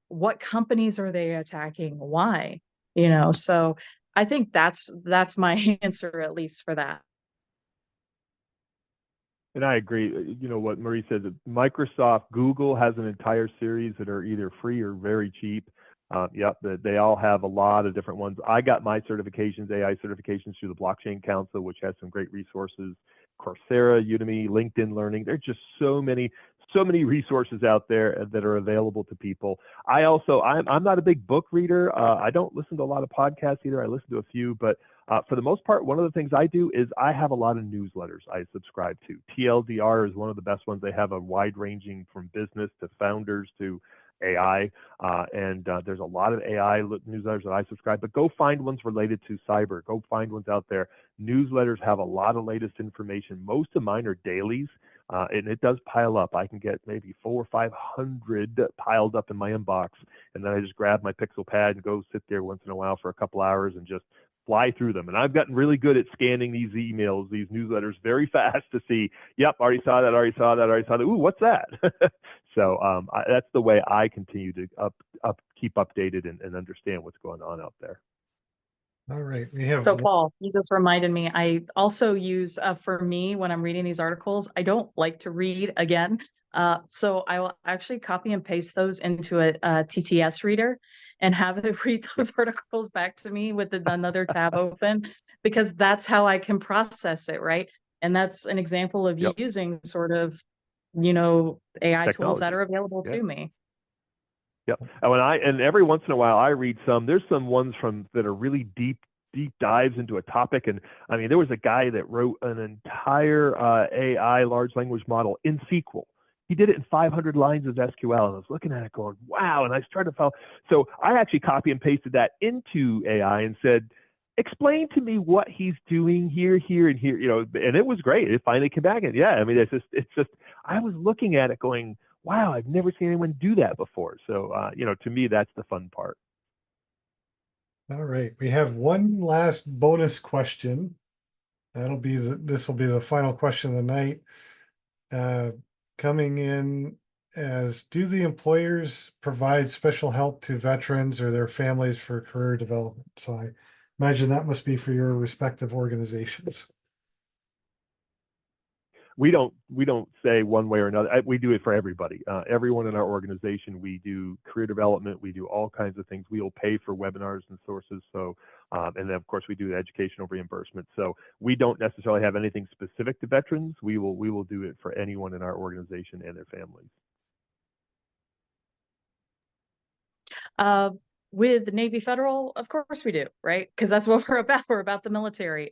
what companies are they attacking? Why? You know, so I think that's my answer, at least for that. And I agree. You know what Marie said, that Microsoft, Google has an entire series that are either free or very cheap. Yep, they all have a lot of different ones. I got my certifications, AI certifications, through the Blockchain Council, which has some great resources. Coursera, Udemy, LinkedIn Learning. There's just so many resources out there that are available to people. I'm not a big book reader. I don't listen to a lot of podcasts either. I listen to a few, but for the most part, one of the things I do is I have a lot of newsletters I subscribe to. TLDR is one of the best ones. They have a wide ranging from business to founders to AI, and there's a lot of AI newsletters that I subscribe, but go find ones related to cyber. Go find ones out there. Newsletters have a lot of latest information. Most of mine are dailies, and it does pile up. I can get maybe 400 or 500 piled up in my inbox, and then I just grab my Pixel Pad and go sit there once in a while for a couple hours and just fly through them. And I've gotten really good at scanning these emails, these newsletters very fast to see, yep, already saw that, already saw that, already saw that. Ooh, what's that? So that's the way I continue to keep updated and understand what's going on out there. All right. We have So Paul, you just reminded me, I also use, for me, when I'm reading these articles, I don't like to read again. So I will actually copy and paste those into a TTS reader and have it read those articles back to me with another tab open, because that's how I can process it, right? And that's an example of Yep. using sort of, you know, AI tools that Technology. are available Yeah. to me. Yep. And every once in a while I read some. There's some ones that are really deep dives into a topic. And I mean, there was a guy that wrote an entire AI large language model in SQL. He did it in 500 lines of SQL, and I was looking at it going, wow. And I started to follow. So I actually copy and pasted that into AI and said, explain to me what he's doing here, and here, you know, and it was great. It finally came back, and yeah, I mean, it's just, I was looking at it going, wow, I've never seen anyone do that before. So, you know, to me, that's the fun part. All right. We have one last bonus question. This will be the final question of the night. Coming in as, do the employers provide special help to veterans or their families for career development? So I imagine that must be for your respective organizations. We don't say one way or another. We do it for everybody. Everyone in our organization, we do career development. We do all kinds of things. We will pay for webinars and sources. So, and then of course we do educational reimbursement. So we don't necessarily have anything specific to veterans. We will do it for anyone in our organization and their families. With Navy Federal, of course we do, right? Because that's what we're about. We're about the military.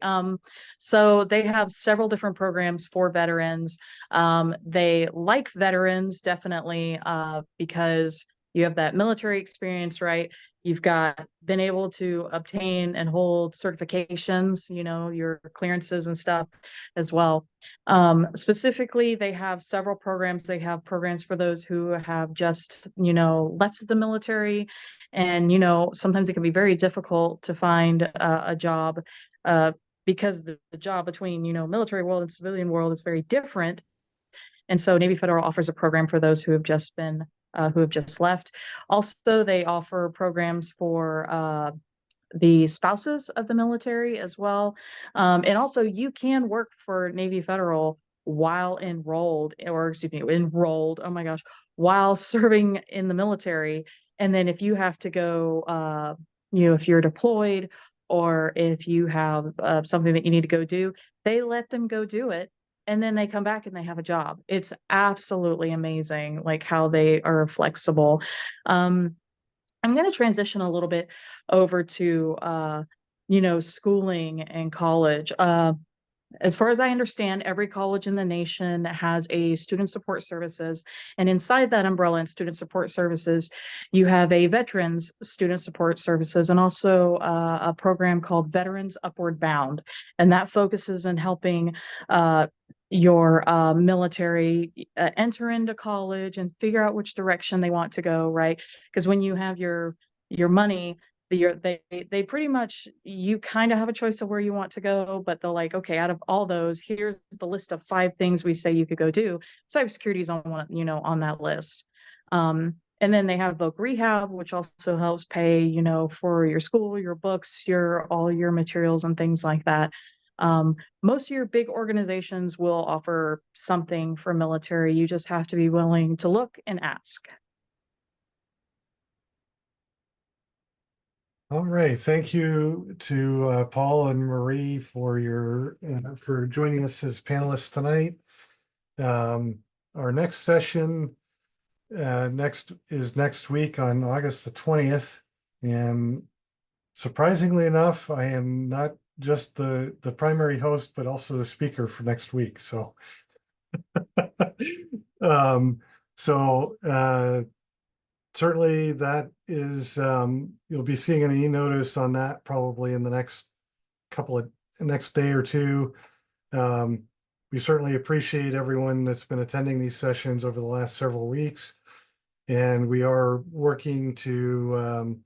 So they have several different programs for veterans. They like veterans, definitely, because you have that military experience, right? You've been able to obtain and hold certifications, you know, your clearances and stuff as well. Specifically, they have several programs. They have programs for those who have just, you know, left the military. And, you know, sometimes it can be very difficult to find a job because the job between, you know, military world and civilian world is very different. And so Navy Federal offers a program for those who have just left. Also, they offer programs for the spouses of the military as well. And also you can work for Navy Federal while enrolled, oh my gosh, while serving in the military. And then if you have to go, you know, if you're deployed or if you have something that you need to go do, they let them go do it. And then they come back and they have a job. It's absolutely amazing, like how they are flexible. I'm going to transition a little bit over to, you know, schooling and college. As far as I understand, every college in the nation has a student support services. And inside that umbrella in student support services, you have a veterans student support services and also a program called Veterans Upward Bound. And that focuses on helping your military enter into college and figure out which direction they want to go, right? Because when you have your money they pretty much, you kind of have a choice of where you want to go, but they're like, okay, out of all those, here's the list of 5 things we say you could go do. Cybersecurity is on one, on that list. And then they have Voc Rehab, which also helps pay, for your school, your books, all your materials and things like that. Most of your big organizations will offer something for military. You just have to be willing to look and ask. All right, thank you to Paul and Marie for joining us as panelists tonight. Our next session next week on August the 20th, and surprisingly enough, I am not just the primary host, but also the speaker for next week. So, certainly that is, you'll be seeing an e-notice on that probably in the next day or two. We certainly appreciate everyone that's been attending these sessions over the last several weeks. And we are working to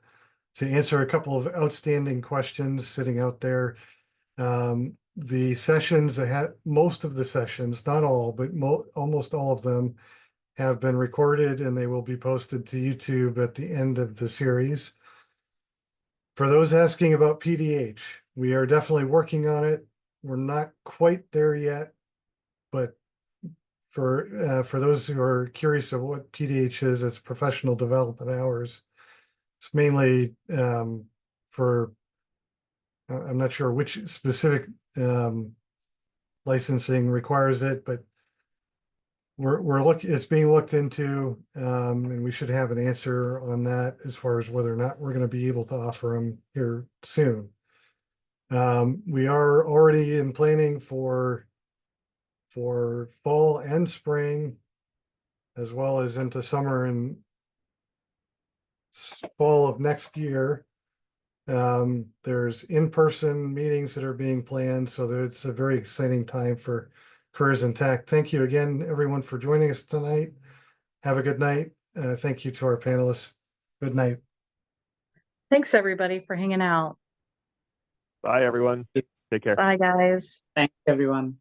answer a couple of outstanding questions sitting out there. The sessions, most of the sessions, not all, but almost all of them have been recorded, and they will be posted to YouTube at the end of the series. For those asking about PDH, we are definitely working on it. We're not quite there yet, but for those who are curious of what PDH is, it's professional development hours. It's mainly for, I'm not sure which specific licensing requires it, but it's being looked into, and we should have an answer on that as far as whether or not we're going to be able to offer them here soon. We are already in planning for fall and spring, as well as into summer and fall of next year. There's in-person meetings that are being planned, so it's a very exciting time for Careers in Tech. Thank you again, everyone, for joining us tonight. Have a good night. Thank you to our panelists. Good night. Thanks, everybody, for hanging out. Bye, everyone. Take care. Bye, guys. Thanks, everyone.